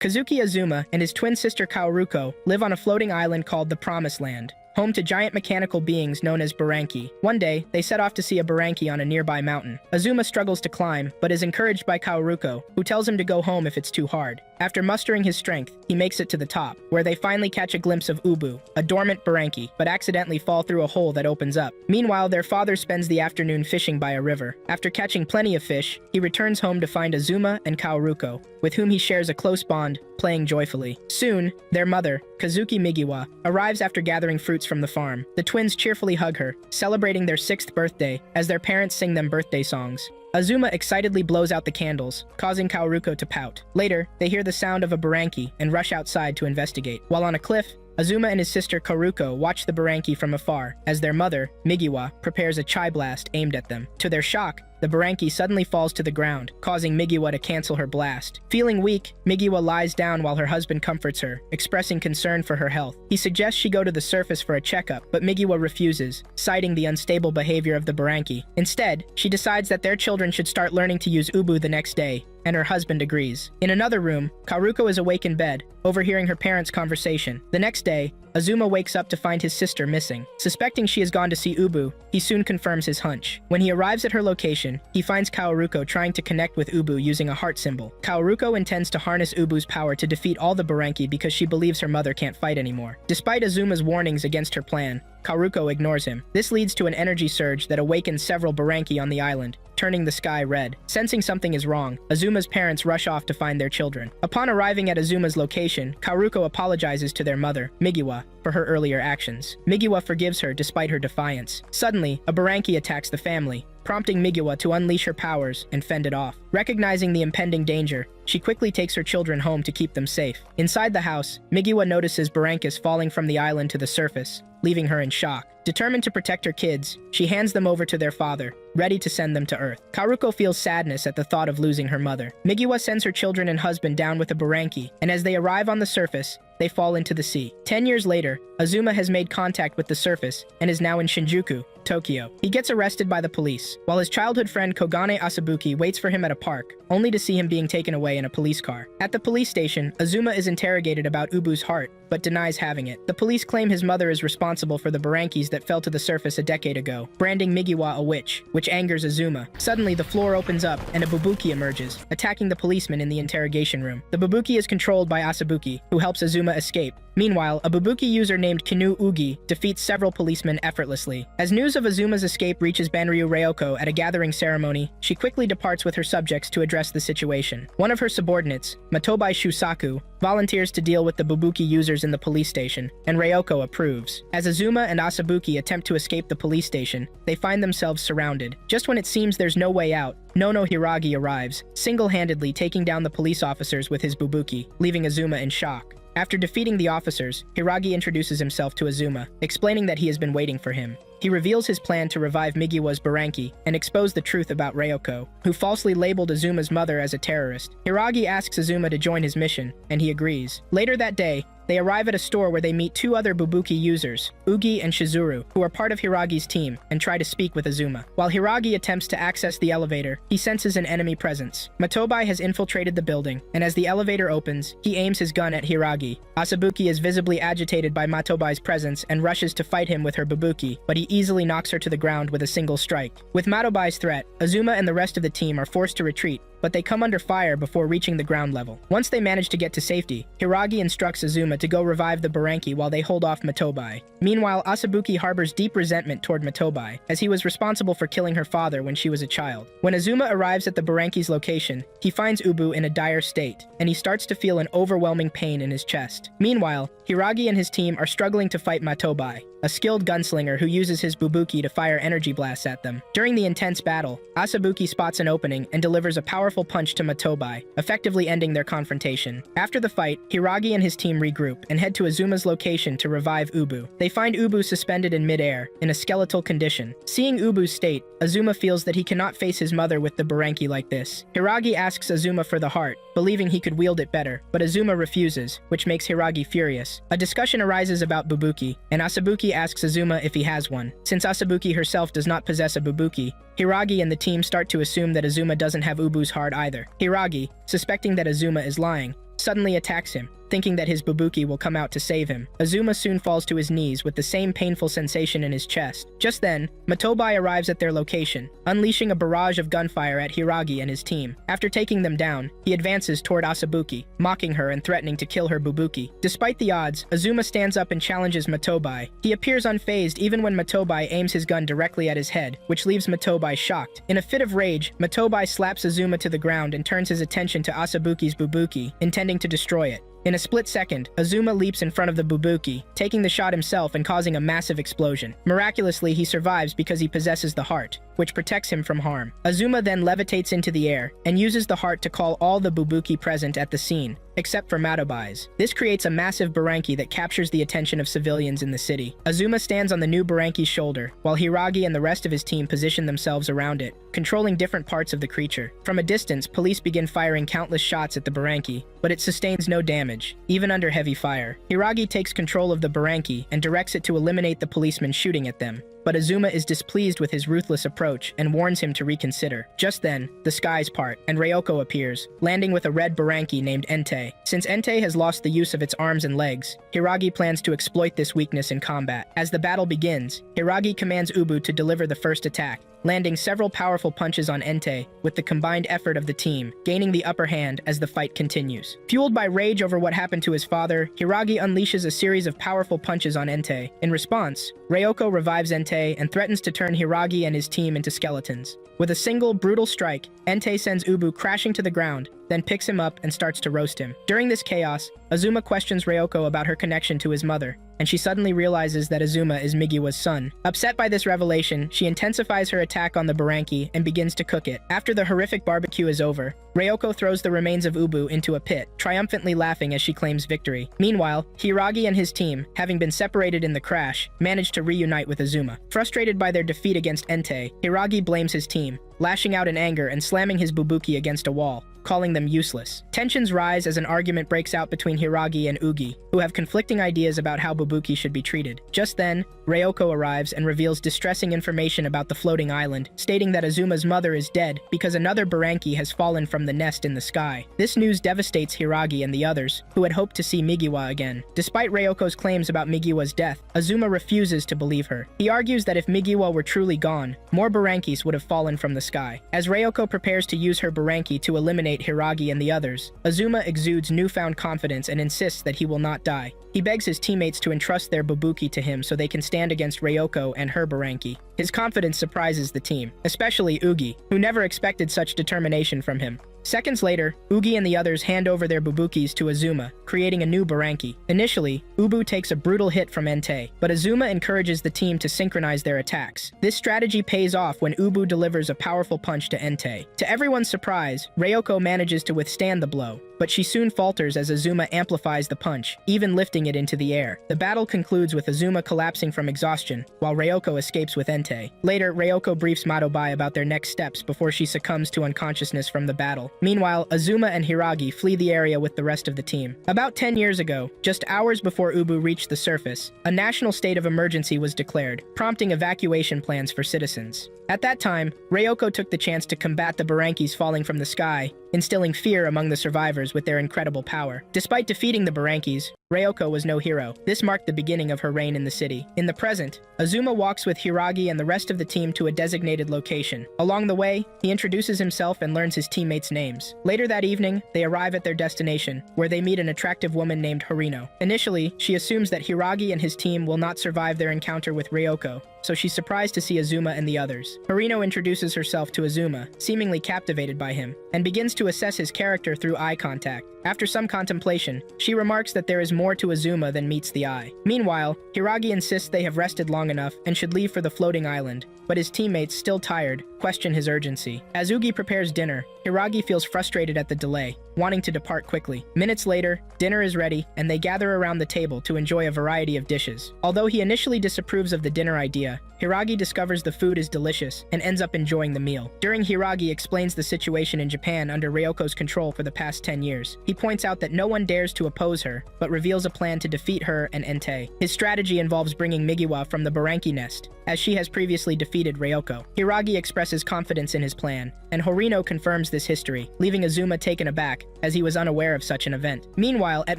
Kazuki Azuma and his twin sister Kaoruko live on a floating island called the Promised Land, home to giant mechanical beings known as Buranki. One day, they set off to see a Buranki on a nearby mountain. Azuma struggles to climb, but is encouraged by Kaoruko, who tells him to go home if it's too hard. After mustering his strength, he makes it to the top, where they finally catch a glimpse of Ubu, a dormant Buranki, but accidentally fall through a hole that opens up. Meanwhile, their father spends the afternoon fishing by a river. After catching plenty of fish, he returns home to find Azuma and Kaoruko, with whom he shares a close bond, playing joyfully. Soon, their mother, Kazuki Migiwa, arrives after gathering fruits from the farm. The twins cheerfully hug her, celebrating their 6th birthday, as their parents sing them birthday songs. Azuma excitedly blows out the candles, causing Kaoruko to pout. Later, they hear the sound of a Buranki and rush outside to investigate. While on a cliff, Azuma and his sister Kaoruko watch the Buranki from afar, as their mother, Migiwa, prepares a chai blast aimed at them. To their shock, the Buranki suddenly falls to the ground, causing Migiwa to cancel her blast. Feeling weak, Migiwa lies down while her husband comforts her, expressing concern for her health. He suggests she go to the surface for a checkup, but Migiwa refuses, citing the unstable behavior of the Buranki. Instead, she decides that their children should start learning to use Ubu the next day, and her husband agrees. In another room, Kaoruko is awake in bed, overhearing her parents' conversation. The next day, Azuma wakes up to find his sister missing. Suspecting she has gone to see Ubu, he soon confirms his hunch. When he arrives at her location, he finds Kaoruko trying to connect with Ubu using a heart symbol. Kaoruko intends to harness Ubu's power to defeat all the Buranki because she believes her mother can't fight anymore. Despite Azuma's warnings against her plan, Kaoruko ignores him. This leads to an energy surge that awakens several Buranki on the island, turning the sky red. Sensing something is wrong, Azuma's parents rush off to find their children. Upon arriving at Azuma's location, Kaoruko apologizes to their mother, Migiwa, for her earlier actions. Migiwa forgives her despite her defiance. Suddenly, a Buranki attacks the family, prompting Migiwa to unleash her powers and fend it off. Recognizing the impending danger, she quickly takes her children home to keep them safe. Inside the house, Migiwa notices Burankus falling from the island to the surface, leaving her in shock. Determined to protect her kids, she hands them over to their father, ready to send them to Earth. Kaoruko feels sadness at the thought of losing her mother. Migiwa sends her children and husband down with a Buranki, and as they arrive on the surface, they fall into the sea. 10 years later, Azuma has made contact with the surface and is now in Shinjuku, Tokyo. He gets arrested by the police, while his childhood friend Kogane Asabuki waits for him at a park, only to see him being taken away in a police car. At the police station, Azuma is interrogated about Ubu's heart, but denies having it. The police claim his mother is responsible for the Burankis that fell to the surface a decade ago, branding Migiwa a witch, which angers Azuma. Suddenly, the floor opens up and a Bubuki emerges, attacking the policeman in the interrogation room. The Bubuki is controlled by Asabuki, who helps Azuma escape. Meanwhile, a Bubuki user named Kinu Ugi defeats several policemen effortlessly. As news of Azuma's escape reaches Banryu Ryoko at a gathering ceremony, she quickly departs with her subjects to address the situation. One of her subordinates, Matobai Shusaku, volunteers to deal with the Bubuki users in the police station, and Ryoko approves. As Azuma and Asabuki attempt to escape the police station, they find themselves surrounded. Just when it seems there's no way out, Nono Hiragi arrives, single-handedly taking down the police officers with his Bubuki, leaving Azuma in shock. After defeating the officers, Hiragi introduces himself to Azuma, explaining that he has been waiting for him. He reveals his plan to revive Migiwa's Buranki and expose the truth about Ryoko, who falsely labeled Azuma's mother as a terrorist. Hiragi asks Azuma to join his mission, and he agrees. Later that day, they arrive at a store where they meet 2 other Bubuki users, Ugi and Shizuru, who are part of Hiragi's team, and try to speak with Azuma. While Hiragi attempts to access the elevator, he senses an enemy presence. Matobai has infiltrated the building, and as the elevator opens, he aims his gun at Hiragi. Asabuki is visibly agitated by Matobai's presence and rushes to fight him with her Bubuki, but he easily knocks her to the ground with a single strike. With Matobai's threat, Azuma and the rest of the team are forced to retreat, but they come under fire before reaching the ground level. Once they manage to get to safety, Hiragi instructs Azuma to go revive the Buranki while they hold off Matobai. Meanwhile, Asabuki harbors deep resentment toward Matobai, as he was responsible for killing her father when she was a child. When Azuma arrives at the Buranki's location, he finds Ubu in a dire state, and he starts to feel an overwhelming pain in his chest. Meanwhile, Hiragi and his team are struggling to fight Matobai, a skilled gunslinger who uses his Bubuki to fire energy blasts at them. During the intense battle, Asabuki spots an opening and delivers a powerful punch to Matobai, effectively ending their confrontation. After the fight, Hiragi and his team regroup and head to Azuma's location to revive Ubu. They find Ubu suspended in midair, in a skeletal condition. Seeing Ubu's state, Azuma feels that he cannot face his mother with the Buranki like this. Hiragi asks Azuma for the heart, believing he could wield it better, but Azuma refuses, which makes Hiragi furious. A discussion arises about Bubuki, and Asabuki asks Azuma if he has one. Since Asabuki herself does not possess a Bubuki, Hiragi and the team start to assume that Azuma doesn't have Ubu's heart either. Hiragi, suspecting that Azuma is lying, suddenly attacks him, thinking that his Bubuki will come out to save him. Azuma soon falls to his knees with the same painful sensation in his chest. Just then, Matobai arrives at their location, unleashing a barrage of gunfire at Hiragi and his team. After taking them down, he advances toward Asabuki, mocking her and threatening to kill her Bubuki. Despite the odds, Azuma stands up and challenges Matobai. He appears unfazed even when Matobai aims his gun directly at his head, which leaves Matobai shocked. In a fit of rage, Matobai slaps Azuma to the ground and turns his attention to Asabuki's Bubuki, intending to destroy it. In a split second, Azuma leaps in front of the Bubuki, taking the shot himself and causing a massive explosion. Miraculously, he survives because he possesses the heart, which protects him from harm. Azuma then levitates into the air and uses the heart to call all the Bubuki present at the scene, except for Matobai's. This creates a massive Buranki that captures the attention of civilians in the city. Azuma stands on the new Buranki's shoulder, while Hiragi and the rest of his team position themselves around it, controlling different parts of the creature. From a distance, police begin firing countless shots at the Buranki, but it sustains no damage, even under heavy fire. Hiragi takes control of the Buranki and directs it to eliminate the policemen shooting at them. But Azuma is displeased with his ruthless approach and warns him to reconsider. Just then, the skies part, and Ryoko appears, landing with a red Buranki named Entei. Since Entei has lost the use of its arms and legs, Hiragi plans to exploit this weakness in combat. As the battle begins, Hiragi commands Ubu to deliver the first attack, landing several powerful punches on Entei, with the combined effort of the team, gaining the upper hand as the fight continues. Fueled by rage over what happened to his father, Hiragi unleashes a series of powerful punches on Entei. In response, Ryoko revives Entei and threatens to turn Hiragi and his team into skeletons. With a single, brutal strike, Entei sends Ubu crashing to the ground, then picks him up and starts to roast him. During this chaos, Azuma questions Ryoko about her connection to his mother, and she suddenly realizes that Azuma is Migiwa's son. Upset by this revelation, she intensifies her attack on the Buranki and begins to cook it. After the horrific barbecue is over, Ryoko throws the remains of Ubu into a pit, triumphantly laughing as she claims victory. Meanwhile, Hiragi and his team, having been separated in the crash, manage to reunite with Azuma. Frustrated by their defeat against Entei, Hiragi blames his team, lashing out in anger and slamming his Bubuki against a wall, calling them useless. Tensions rise as an argument breaks out between Hiragi and Ugi, who have conflicting ideas about how Bubuki should be treated. Just then, Ryoko arrives and reveals distressing information about the floating island, stating that Azuma's mother is dead because another Buranki has fallen from the nest in the sky. This news devastates Hiragi and the others, who had hoped to see Migiwa again. Despite Ryoko's claims about Migiwa's death, Azuma refuses to believe her. He argues that if Migiwa were truly gone, more Burankis would have fallen from the sky. As Ryoko prepares to use her Buranki to eliminate Hiragi and the others, Azuma exudes newfound confidence and insists that he will not die. He begs his teammates to entrust their Bubuki to him so they can stand against Ryoko and her Buranki. His confidence surprises the team, especially Ugi, who never expected such determination from him. Seconds later, Ugi and the others hand over their Bubukis to Azuma, creating a new Buranki. Initially, Ubu takes a brutal hit from Entei, but Azuma encourages the team to synchronize their attacks. This strategy pays off when Ubu delivers a powerful punch to Entei. To everyone's surprise, Ryoko manages to withstand the blow, but she soon falters as Azuma amplifies the punch, even lifting it into the air. The battle concludes with Azuma collapsing from exhaustion, while Ryoko escapes with Entei. Later, Ryoko briefs Madobai about their next steps before she succumbs to unconsciousness from the battle. Meanwhile, Azuma and Hiragi flee the area with the rest of the team. About 10 years ago, just hours before Ubu reached the surface, a national state of emergency was declared, prompting evacuation plans for citizens. At that time, Ryoko took the chance to combat the Burankis falling from the sky, instilling fear among the survivors with their incredible power. Despite defeating the Burankis, Ryoko was no hero. This marked the beginning of her reign in the city. In the present, Azuma walks with Hiragi and the rest of the team to a designated location. Along the way, he introduces himself and learns his teammates' names. Later that evening, they arrive at their destination, where they meet an attractive woman named Harino. Initially, she assumes that Hiragi and his team will not survive their encounter with Ryoko, so she's surprised to see Azuma and the others. Harino introduces herself to Azuma, seemingly captivated by him, and begins to assess his character through eye contact. After some contemplation, she remarks that there is more to Azuma than meets the eye. Meanwhile, Hiragi insists they have rested long enough and should leave for the floating island, but his teammates, still tired, question his urgency. As Ugi prepares dinner, Hiragi feels frustrated at the delay, wanting to depart quickly. Minutes later, dinner is ready, and they gather around the table to enjoy a variety of dishes. Although he initially disapproves of the dinner idea, Hiragi discovers the food is delicious and ends up enjoying the meal. During Hiragi explains the situation in Japan under Ryoko's control for the past 10 years. He points out that no one dares to oppose her, but reveals a plan to defeat her and Entei. His strategy involves bringing Migiwa from the Buranki nest. as she has previously defeated Ryoko. Hiragi expresses confidence in his plan, and Horino confirms this history, leaving Azuma taken aback, as he was unaware of such an event. Meanwhile, at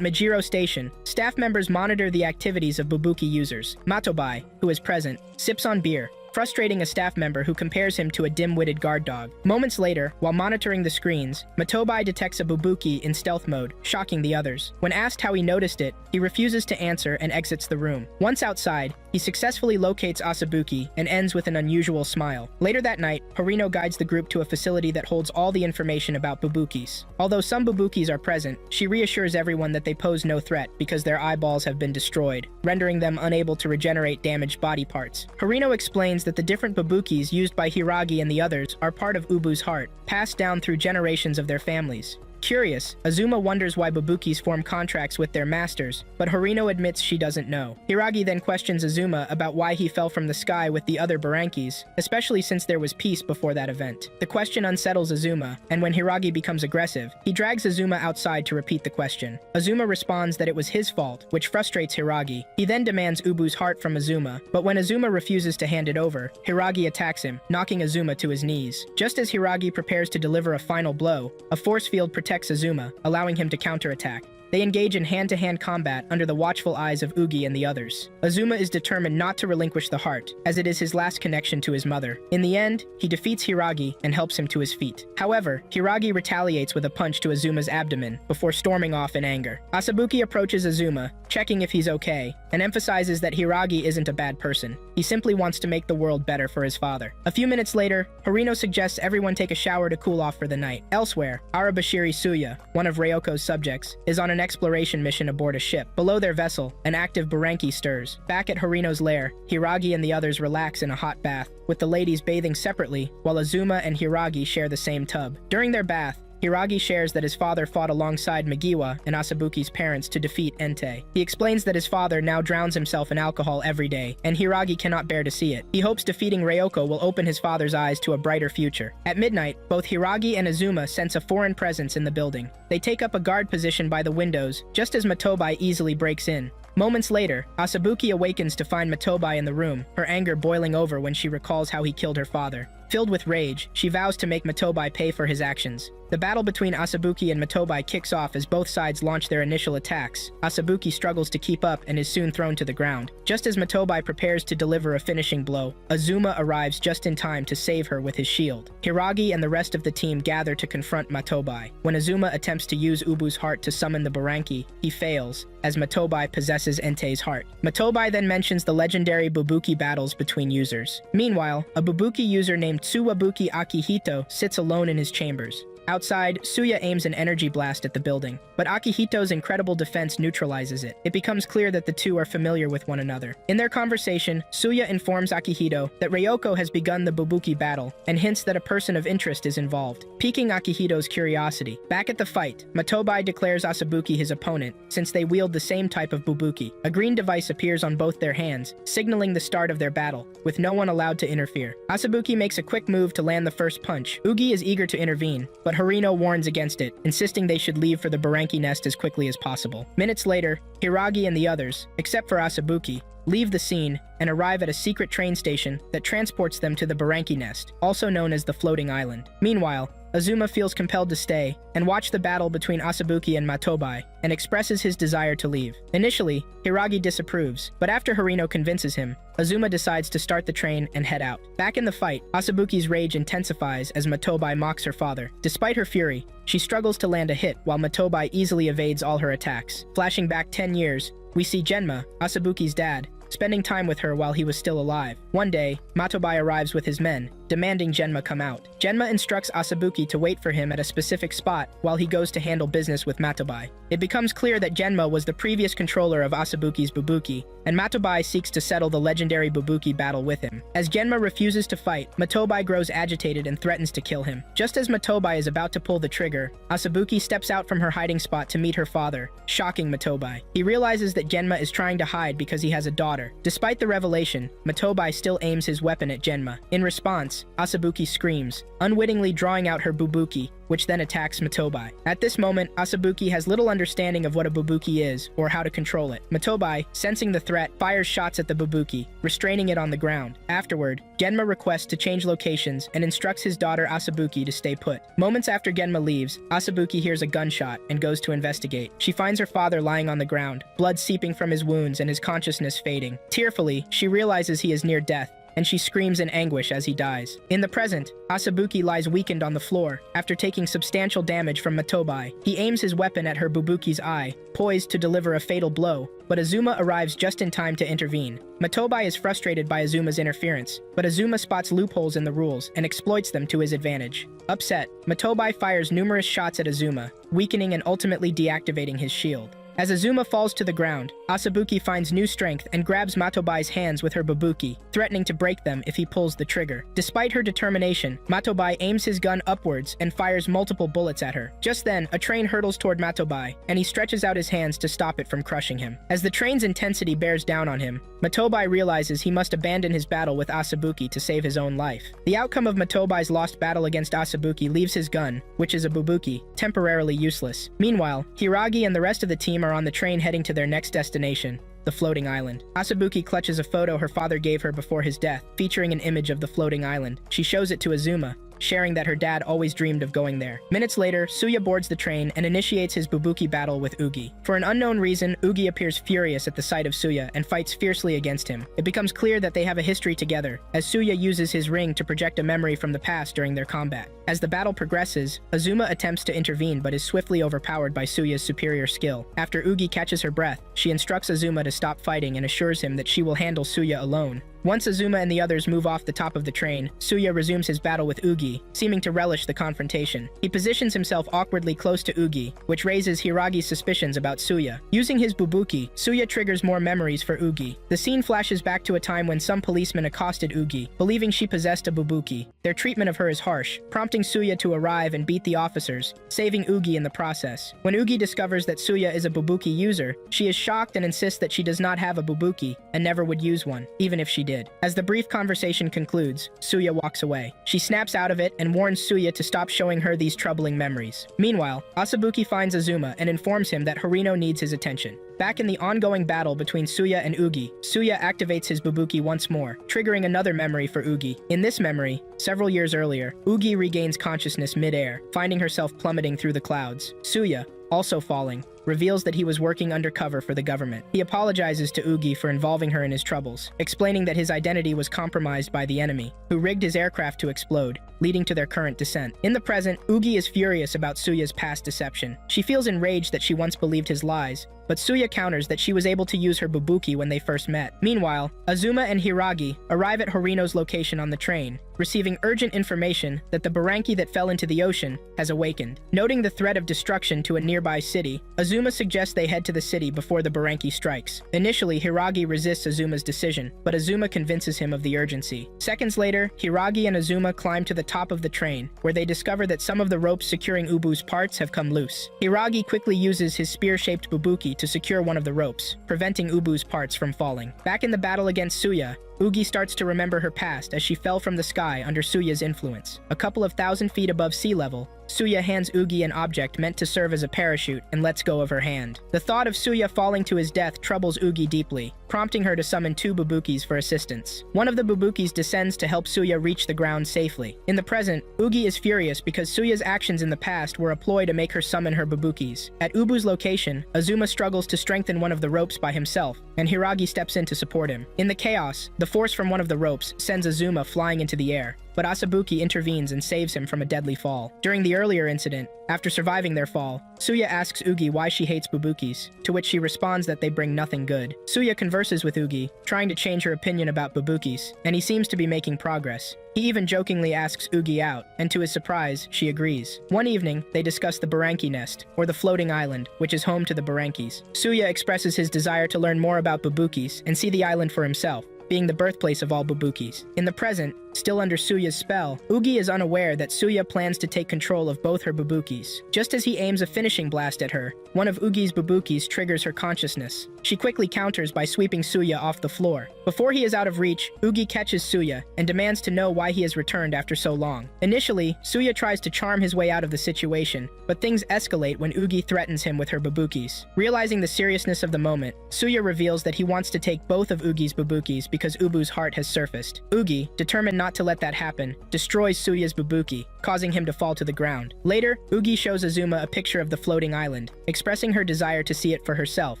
Majiro Station, staff members monitor the activities of Bubuki users. Matobai, who is present, sips on beer, frustrating a staff member who compares him to a dim-witted guard dog. Moments later, while monitoring the screens, Matobai detects a Bubuki in stealth mode, shocking the others. When asked how he noticed it, he refuses to answer and exits the room. Once outside, he successfully locates Asabuki and ends with an unusual smile. Later that night, Horino guides the group to a facility that holds all the information about Bubukis. Although some Bubukis are present, she reassures everyone that they pose no threat because their eyeballs have been destroyed, rendering them unable to regenerate damaged body parts. Horino explains that the different Bubukis used by Hiragi and the others are part of Ubu's heart, passed down through generations of their families. Curious, Azuma wonders why Bubukis form contracts with their masters, but Horino admits she doesn't know. Hiragi then questions Azuma about why he fell from the sky with the other Burankis, especially since there was peace before that event. The question unsettles Azuma, and when Hiragi becomes aggressive, he drags Azuma outside to repeat the question. Azuma responds that it was his fault, which frustrates Hiragi. He then demands Ubu's heart from Azuma, but when Azuma refuses to hand it over, Hiragi attacks him, knocking Azuma to his knees. Just as Hiragi prepares to deliver a final blow, a force field protects Azuma, allowing him to counterattack. They engage in hand-to-hand combat under the watchful eyes of Ugi and the others. Azuma is determined not to relinquish the heart, as it is his last connection to his mother. In the end, he defeats Hiragi and helps him to his feet. However, Hiragi retaliates with a punch to Azuma's abdomen before storming off in anger. Asabuki approaches Azuma, checking if he's okay, and emphasizes that Hiragi isn't a bad person. He simply wants to make the world better for his father. A few minutes later, Horino suggests everyone take a shower to cool off for the night. Elsewhere, Arabashiri Suya, one of Ryoko's subjects, is on an exploration mission aboard a ship. Below their vessel, an active Buranki stirs. Back at Horino's lair, Hiragi and the others relax in a hot bath, with the ladies bathing separately, while Azuma and Hiragi share the same tub. During their bath, Hiragi shares that his father fought alongside Migiwa and Asabuki's parents to defeat Entei. He explains that his father now drowns himself in alcohol every day, and Hiragi cannot bear to see it. He hopes defeating Ryoko will open his father's eyes to a brighter future. At midnight, both Hiragi and Azuma sense a foreign presence in the building. They take up a guard position by the windows, just as Matobai easily breaks in. Moments later, Asabuki awakens to find Matobai in the room, her anger boiling over when she recalls how he killed her father. Filled with rage, she vows to make Matobai pay for his actions. The battle between Asabuki and Matobai kicks off as both sides launch their initial attacks. Asabuki struggles to keep up and is soon thrown to the ground. Just as Matobai prepares to deliver a finishing blow, Azuma arrives just in time to save her with his shield. Hiragi and the rest of the team gather to confront Matobai. When Azuma attempts to use Ubu's heart to summon the Buranki, he fails, as Matobai possesses Entei's heart. Matobai then mentions the legendary Bubuki battles between users. Meanwhile, a Bubuki user named Tsuwabuki Akihito sits alone in his chambers. Outside, Suya aims an energy blast at the building, but Akihito's incredible defense neutralizes it. It becomes clear that the two are familiar with one another. In their conversation, Suya informs Akihito that Ryoko has begun the Bubuki battle, and hints that a person of interest is involved, piquing Akihito's curiosity. Back at the fight, Matobai declares Asabuki his opponent, since they wield the same type of Bubuki. A green device appears on both their hands, signaling the start of their battle, with no one allowed to interfere. Asabuki makes a quick move to land the first punch. Ugi is eager to intervene, but Horino warns against it, insisting they should leave for the Buranki nest as quickly as possible. Minutes later, Hiragi and the others, except for Asabuki, leave the scene and arrive at a secret train station that transports them to the Buranki nest, also known as the Floating Island. Meanwhile, Azuma feels compelled to stay and watch the battle between Asabuki and Matobai, and expresses his desire to leave. Initially, Hiragi disapproves, but after Horino convinces him, Azuma decides to start the train and head out. Back in the fight, Asabuki's rage intensifies as Matobai mocks her father. Despite her fury, she struggles to land a hit while Matobai easily evades all her attacks. Flashing back 10 years, we see Genma, Asabuki's dad, spending time with her while he was still alive. One day, Matobai arrives with his men, demanding Genma come out. Genma instructs Asabuki to wait for him at a specific spot while he goes to handle business with Matobai. It becomes clear that Genma was the previous controller of Asabuki's Bubuki, and Matobai seeks to settle the legendary Bubuki battle with him. As Genma refuses to fight, Matobai grows agitated and threatens to kill him. Just as Matobai is about to pull the trigger, Asabuki steps out from her hiding spot to meet her father, shocking Matobai. He realizes that Genma is trying to hide because he has a daughter. Despite the revelation, Matobai still aims his weapon at Genma. In response, this, Asabuki screams, unwittingly drawing out her Bubuki, which then attacks Matobai. At this moment, Asabuki has little understanding of what a Bubuki is or how to control it. Matobai, sensing the threat, fires shots at the Bubuki, restraining it on the ground. Afterward, Genma requests to change locations and instructs his daughter Asabuki to stay put. Moments after Genma leaves, Asabuki hears a gunshot and goes to investigate. She finds her father lying on the ground, blood seeping from his wounds and his consciousness fading. Tearfully, she realizes he is near death, and she screams in anguish as he dies. In the present, Asabuki lies weakened on the floor after taking substantial damage from Matobai. He aims his weapon at her Bubuki's eye, poised to deliver a fatal blow, but Azuma arrives just in time to intervene. Matobai is frustrated by Azuma's interference, but Azuma spots loopholes in the rules and exploits them to his advantage. Upset, Matobai fires numerous shots at Azuma, weakening and ultimately deactivating his shield. As Azuma falls to the ground, Asabuki finds new strength and grabs Matobai's hands with her Bubuki, threatening to break them if he pulls the trigger. Despite her determination, Matobai aims his gun upwards and fires multiple bullets at her. Just then, a train hurtles toward Matobai, and he stretches out his hands to stop it from crushing him. As the train's intensity bears down on him, Matobai realizes he must abandon his battle with Asabuki to save his own life. The outcome of Matobai's lost battle against Asabuki leaves his gun, which is a Bubuki, temporarily useless. Meanwhile, Hiragi and the rest of the team are on the train heading to their next destination, the floating island. Asabuki clutches a photo her father gave her before his death, featuring an image of the floating island. She shows it to Azuma, sharing that her dad always dreamed of going there. Minutes later, Suya boards the train and initiates his Bubuki battle with Ugi. For an unknown reason, Ugi appears furious at the sight of Suya and fights fiercely against him. It becomes clear that they have a history together, as Suya uses his ring to project a memory from the past during their combat. As the battle progresses, Azuma attempts to intervene but is swiftly overpowered by Suya's superior skill. After Ugi catches her breath, she instructs Azuma to stop fighting and assures him that she will handle Suya alone. Once Azuma and the others move off the top of the train, Suya resumes his battle with Ugi, seeming to relish the confrontation. He positions himself awkwardly close to Ugi, which raises Hiragi's suspicions about Suya. Using his Bubuki, Suya triggers more memories for Ugi. The scene flashes back to a time when some policemen accosted Ugi, believing she possessed a Bubuki. Their treatment of her is harsh, prompting Suya to arrive and beat the officers, saving Ugi in the process. When Ugi discovers that Suya is a Bubuki user, she is shocked and insists that she does not have a Bubuki and never would use one, even if she did. As the brief conversation concludes, Suya walks away. She snaps out of it and warns Suya to stop showing her these troubling memories. Meanwhile, Asabuki finds Azuma and informs him that Harino needs his attention. Back in the ongoing battle between Suya and Ugi, Suya activates his Bubuki once more, triggering another memory for Ugi. In this memory, several years earlier, Ugi regains consciousness mid-air, finding herself plummeting through the clouds. Suya, also falling, reveals that he was working undercover for the government. He apologizes to Ugi for involving her in his troubles, explaining that his identity was compromised by the enemy, who rigged his aircraft to explode, leading to their current descent. In the present, Ugi is furious about Suya's past deception. She feels enraged that she once believed his lies, but Suya counters that she was able to use her Bubuki when they first met. Meanwhile, Azuma and Hiragi arrive at Horino's location on the train, receiving urgent information that the Buranki that fell into the ocean has awakened. Noting the threat of destruction to a nearby city, Azuma suggests they head to the city before the Buranki strikes. Initially, Hiragi resists Azuma's decision, but Azuma convinces him of the urgency. Seconds later, Hiragi and Azuma climb to the top of the train, where they discover that some of the ropes securing Ubu's parts have come loose. Hiragi quickly uses his spear-shaped Bubuki to secure one of the ropes, preventing Ubu's parts from falling. Back in the battle against Suya, Ugi starts to remember her past as she fell from the sky under Suya's influence. A couple of thousand feet above sea level, Suya hands Ugi an object meant to serve as a parachute and lets go of her hand. The thought of Suya falling to his death troubles Ugi deeply, prompting her to summon two Bubukis for assistance. One of the Bubukis descends to help Suya reach the ground safely. In the present, Ugi is furious because Suya's actions in the past were a ploy to make her summon her Bubukis. At Ubu's location, Azuma struggles to strengthen one of the ropes by himself, and Hiragi steps in to support him. In the chaos, the force from one of the ropes sends Azuma flying into the air, but Asabuki intervenes and saves him from a deadly fall. During the earlier incident, after surviving their fall, Suya asks Ugi why she hates Bubukis, to which she responds that they bring nothing good. Suya converses with Ugi, trying to change her opinion about Bubukis, and he seems to be making progress. He even jokingly asks Ugi out, and to his surprise, she agrees. One evening, they discuss the Buranki nest, or the floating island, which is home to the Burankis. Suya expresses his desire to learn more about Bubukis and see the island for himself, being the birthplace of all Bubukis. In the present, Still under Suya's spell, Ugi is unaware that Suya plans to take control of both her Bubukis. Just as he aims a finishing blast at her, one of Ugi's Bubukis triggers her consciousness. She quickly counters by sweeping Suya off the floor. Before he is out of reach, Ugi catches Suya and demands to know why he has returned after so long. Initially, Suya tries to charm his way out of the situation, but things escalate when Ugi threatens him with her Bubukis. Realizing the seriousness of the moment, Suya reveals that he wants to take both of Ugi's Bubukis because Ubu's heart has surfaced. Ugi, determined not to let that happen, destroys Suya's Bubuki, causing him to fall to the ground. Later, Ugi shows Azuma a picture of the floating island, expressing her desire to see it for herself,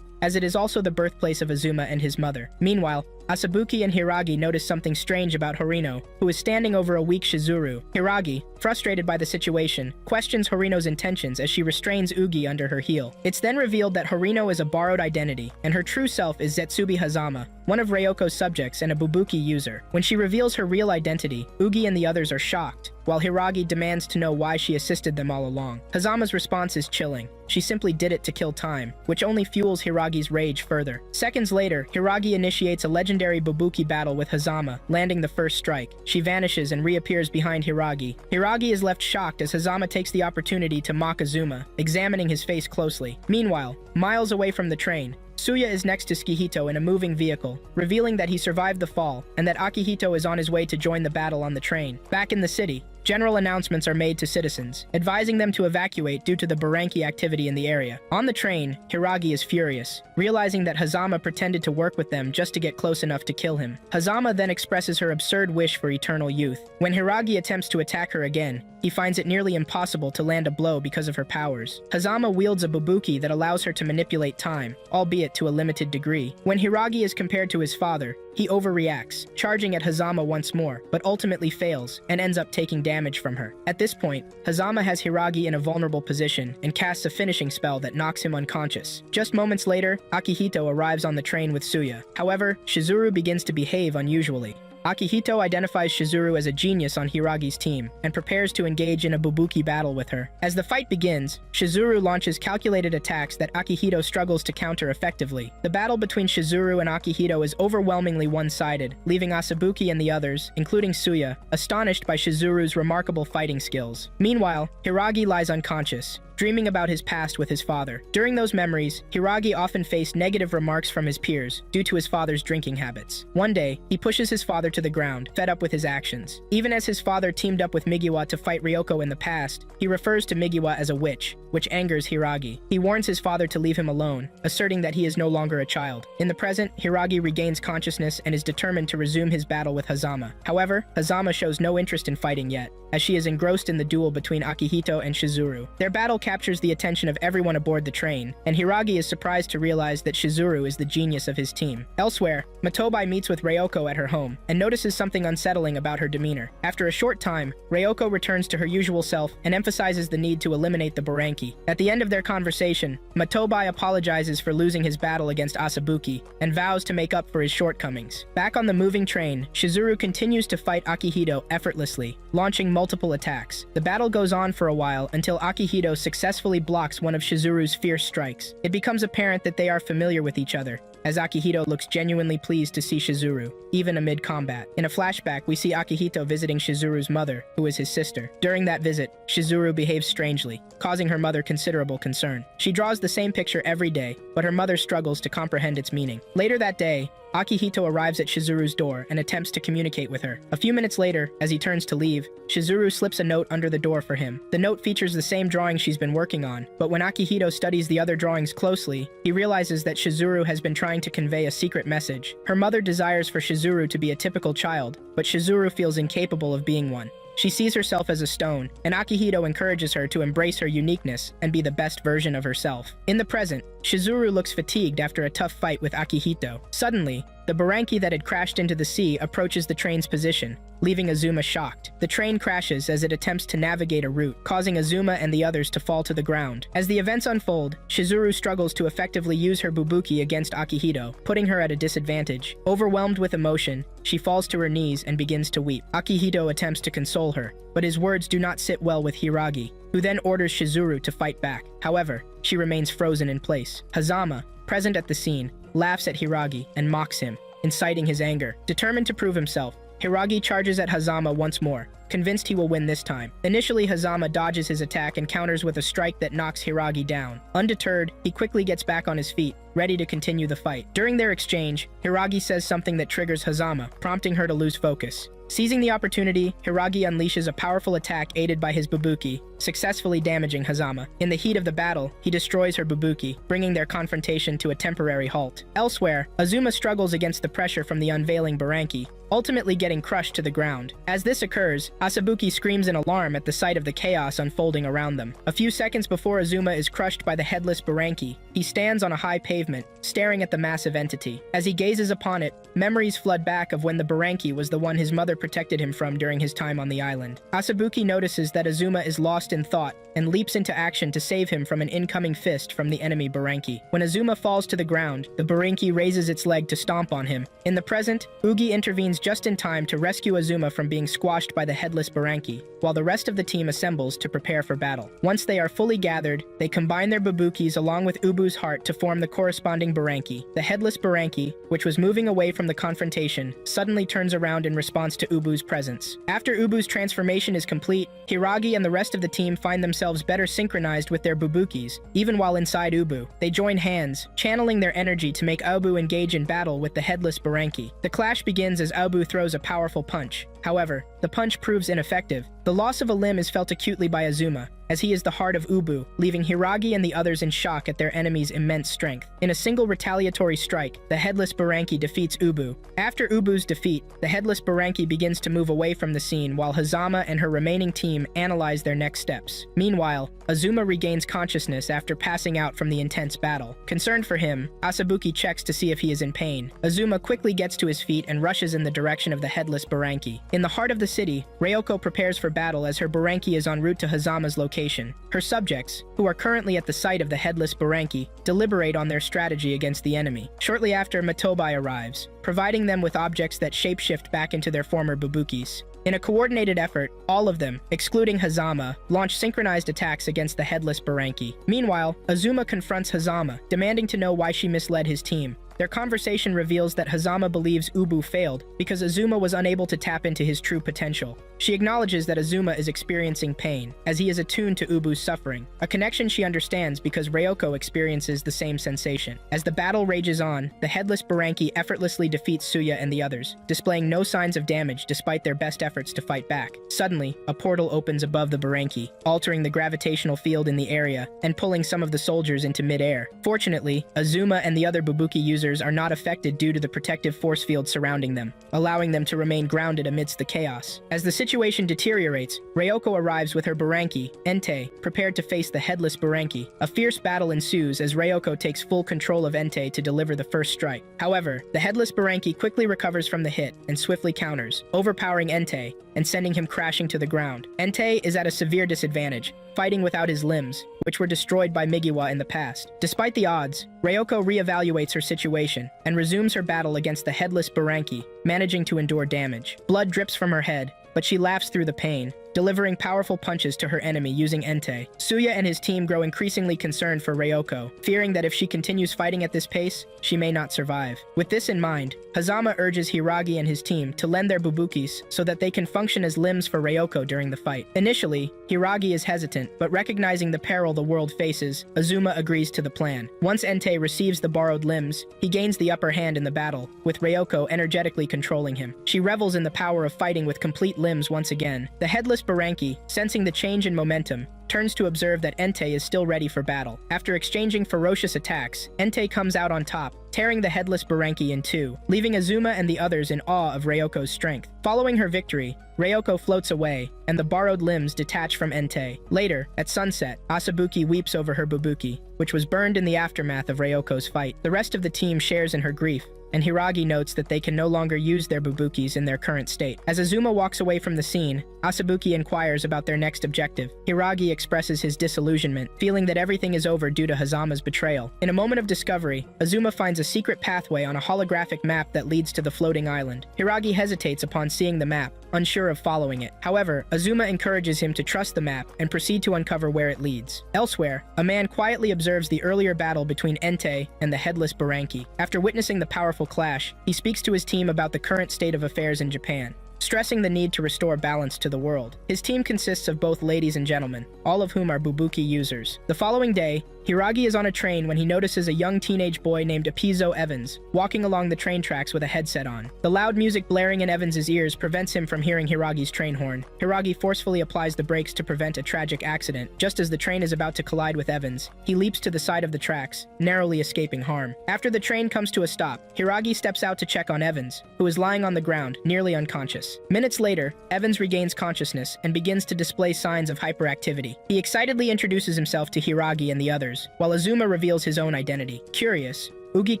as it is also the birthplace of Azuma and his mother. Meanwhile, Asabuki and Hiragi notice something strange about Horino, who is standing over a weak Shizuru. Hiragi, frustrated by the situation, questions Horino's intentions as she restrains Ugi under her heel. It's then revealed that Horino is a borrowed identity, and her true self is Zetsubi Hazama, one of Ryoko's subjects and a Bubuki user. When she reveals her real identity, Ugi and the others are shocked, while Hiragi demands to know why she assisted them all along. Hazama's response is chilling. She simply did it to kill time, which only fuels Hiragi's rage further. Seconds later, Hiragi initiates a legendary Bubuki battle with Hazama, landing the first strike. She vanishes and reappears behind Hiragi. Hiragi is left shocked as Hazama takes the opportunity to mock Azuma, examining his face closely. Meanwhile, miles away from the train, Suya is next to Tsukihito in a moving vehicle, revealing that he survived the fall and that Akihito is on his way to join the battle on the train. Back in the city, general announcements are made to citizens, advising them to evacuate due to the Buranki activity in the area. On the train, Hiragi is furious, realizing that Hazama pretended to work with them just to get close enough to kill him. Hazama then expresses her absurd wish for eternal youth. When Hiragi attempts to attack her again, he finds it nearly impossible to land a blow because of her powers. Hazama wields a Bubuki that allows her to manipulate time, albeit to a limited degree. When Hiragi is compared to his father, he overreacts, charging at Hazama once more, but ultimately fails and ends up taking damage from her. At this point, Hazama has Hiragi in a vulnerable position and casts a finishing spell that knocks him unconscious. Just moments later, Akihito arrives on the train with Suya. However, Shizuru begins to behave unusually. Akihito identifies Shizuru as a genius on Hiragi's team and prepares to engage in a Bubuki battle with her. As the fight begins, Shizuru launches calculated attacks that Akihito struggles to counter effectively. The battle between Shizuru and Akihito is overwhelmingly one-sided, leaving Asabuki and the others, including Suya, astonished by Shizuru's remarkable fighting skills. Meanwhile, Hiragi lies unconscious, dreaming about his past with his father. During those memories, Hiragi often faced negative remarks from his peers due to his father's drinking habits. One day, he pushes his father to the ground, fed up with his actions. Even as his father teamed up with Migiwa to fight Ryoko in the past, he refers to Migiwa as a witch, which angers Hiragi. He warns his father to leave him alone, asserting that he is no longer a child. In the present, Hiragi regains consciousness and is determined to resume his battle with Hazama. However, Hazama shows no interest in fighting yet, as she is engrossed in the duel between Akihito and Shizuru. Their battle captures the attention of everyone aboard the train, and Hiragi is surprised to realize that Shizuru is the genius of his team. Elsewhere, Matobai meets with Ryoko at her home, and notices something unsettling about her demeanor. After a short time, Ryoko returns to her usual self and emphasizes the need to eliminate the Buranki. At the end of their conversation, Matobai apologizes for losing his battle against Asabuki, and vows to make up for his shortcomings. Back on the moving train, Shizuru continues to fight Akihito effortlessly, launching multiple attacks. The battle goes on for a while until Akihito successfully blocks one of Shizuru's fierce strikes. It becomes apparent that they are familiar with each other, as Akihito looks genuinely pleased to see Shizuru, even amid combat. In a flashback, we see Akihito visiting Shizuru's mother, who is his sister. During that visit, Shizuru behaves strangely, causing her mother considerable concern. She draws the same picture every day, but her mother struggles to comprehend its meaning. Later that day, Akihito arrives at Shizuru's door and attempts to communicate with her. A few minutes later, as he turns to leave, Shizuru slips a note under the door for him. The note features the same drawing she's been working on, but when Akihito studies the other drawings closely, he realizes that Shizuru has been trying to convey a secret message. Her mother desires for Shizuru to be a typical child, but Shizuru feels incapable of being one. She sees herself as a stone, and Akihito encourages her to embrace her uniqueness and be the best version of herself. In the present, Shizuru looks fatigued after a tough fight with Akihito. Suddenly, the Buranki that had crashed into the sea approaches the train's position, leaving Azuma shocked. The train crashes as it attempts to navigate a route, causing Azuma and the others to fall to the ground. As the events unfold, Shizuru struggles to effectively use her Bubuki against Akihito, putting her at a disadvantage. Overwhelmed with emotion, she falls to her knees and begins to weep. Akihito attempts to console her, but his words do not sit well with Hiragi, who then orders Shizuru to fight back. However, she remains frozen in place. Hazama, present at the scene, laughs at Hiragi and mocks him, inciting his anger. Determined to prove himself, Hiragi charges at Hazama once more, convinced he will win this time. Initially, Hazama dodges his attack and counters with a strike that knocks Hiragi down. Undeterred, he quickly gets back on his feet, ready to continue the fight. During their exchange, Hiragi says something that triggers Hazama, prompting her to lose focus. Seizing the opportunity, Hiragi unleashes a powerful attack aided by his Bubuki, successfully damaging Hazama. In the heat of the battle, he destroys her Bubuki, bringing their confrontation to a temporary halt. Elsewhere, Azuma struggles against the pressure from the unveiling Buranki, ultimately getting crushed to the ground. As this occurs, Asabuki screams in alarm at the sight of the chaos unfolding around them. A few seconds before Azuma is crushed by the headless Buranki, he stands on a high pavement, staring at the massive entity. As he gazes upon it, memories flood back of when the Buranki was the one his mother protected him from during his time on the island. Asabuki notices that Azuma is lost in thought and leaps into action to save him from an incoming fist from the enemy Buranki. When Azuma falls to the ground, the Buranki raises its leg to stomp on him. In the present, Ugi intervenes just in time to rescue Azuma from being squashed by the headless Buranki, while the rest of the team assembles to prepare for battle. Once they are fully gathered, they combine their Bubukis along with Ubu's heart to form the corresponding Buranki. The headless Buranki, which was moving away from the confrontation, suddenly turns around in response to Ubu's presence. After Ubu's transformation is complete, Hiragi and the rest of the team find themselves better synchronized with their Bubukis, even while inside Ubu. They join hands, channeling their energy to make Ubu engage in battle with the headless Buranki. The clash begins as Ubu throws a powerful punch. However, the punch proves ineffective. The loss of a limb is felt acutely by Azuma, as he is the heart of Ubu, leaving Hiragi and the others in shock at their enemy's immense strength. In a single retaliatory strike, the headless Buranki defeats Ubu. After Ubu's defeat, the headless Buranki begins to move away from the scene while Hazama and her remaining team analyze their next steps. Meanwhile, Azuma regains consciousness after passing out from the intense battle. Concerned for him, Asabuki checks to see if he is in pain. Azuma quickly gets to his feet and rushes in the direction of the headless Buranki. In the heart of the city, Ryoko prepares for battle as her Buranki is en route to Hazama's location. Her subjects, who are currently at the site of the headless Buranki, deliberate on their strategy against the enemy. Shortly after, Matobai arrives, providing them with objects that shapeshift back into their former Bubukis. In a coordinated effort, all of them, excluding Hazama, launch synchronized attacks against the headless Buranki. Meanwhile, Azuma confronts Hazama, demanding to know why she misled his team. Their conversation reveals that Hazama believes Ubu failed because Azuma was unable to tap into his true potential. She acknowledges that Azuma is experiencing pain, as he is attuned to Ubu's suffering, a connection she understands because Ryoko experiences the same sensation. As the battle rages on, the headless Buranki effortlessly defeats Suya and the others, displaying no signs of damage despite their best efforts to fight back. Suddenly, a portal opens above the Buranki, altering the gravitational field in the area and pulling some of the soldiers into mid-air. Fortunately, Azuma and the other Bubuki users are not affected due to the protective force field surrounding them, allowing them to remain grounded amidst the chaos. As the situation deteriorates, Ryoko arrives with her Buranki, Entei, prepared to face the headless Buranki. A fierce battle ensues as Ryoko takes full control of Entei to deliver the first strike. However, the headless Buranki quickly recovers from the hit and swiftly counters, overpowering Entei and sending him crashing to the ground. Entei is at a severe disadvantage, fighting without his limbs, which were destroyed by Migiwa in the past. Despite the odds, Ryoko reevaluates her situation and resumes her battle against the headless Buranki, managing to endure damage. Blood drips from her head, but she laughs through the pain, delivering powerful punches to her enemy using Entei. Suya and his team grow increasingly concerned for Ryoko, fearing that if she continues fighting at this pace, she may not survive. With this in mind, Hazama urges Hiragi and his team to lend their Bubukis so that they can function as limbs for Ryoko during the fight. Initially, Hiragi is hesitant, but recognizing the peril the world faces, Azuma agrees to the plan. Once Entei receives the borrowed limbs, he gains the upper hand in the battle, with Ryoko energetically controlling him. She revels in the power of fighting with complete limbs once again. The headless Buranki, sensing the change in momentum, turns to observe that Entei is still ready for battle. After exchanging ferocious attacks, Entei comes out on top, tearing the headless Buranki in two, leaving Azuma and the others in awe of Ryoko's strength. Following her victory, Ryoko floats away, and the borrowed limbs detach from Entei. Later, at sunset, Asabuki weeps over her Bubuki, which was burned in the aftermath of Ryoko's fight. The rest of the team shares in her grief, and Hiragi notes that they can no longer use their Bubukis in their current state. As Azuma walks away from the scene, Asabuki inquires about their next objective. Hiragi expresses his disillusionment, feeling that everything is over due to Hazama's betrayal. In a moment of discovery, Azuma finds a secret pathway on a holographic map that leads to the floating island. Hiragi hesitates upon seeing the map, unsure of following it. However, Azuma encourages him to trust the map and proceed to uncover where it leads. Elsewhere, a man quietly observes the earlier battle between Entei and the headless Buranki. After witnessing the powerful clash, he speaks to his team about the current state of affairs in Japan. stressing the need to restore balance to the world. His team consists of both ladies and gentlemen, all of whom are Bubuki users. The following day, Hiragi is on a train when he notices a young teenage boy named Epizo Evans walking along the train tracks with a headset on. The loud music blaring in Evans' ears prevents him from hearing Hiragi's train horn. Hiragi forcefully applies the brakes to prevent a tragic accident. Just as the train is about to collide with Evans, he leaps to the side of the tracks, narrowly escaping harm. After the train comes to a stop, Hiragi steps out to check on Evans, who is lying on the ground, nearly unconscious. Minutes later, Evans regains consciousness and begins to display signs of hyperactivity. He excitedly introduces himself to Hiragi and the others, while Azuma reveals his own identity. Curious, Ugi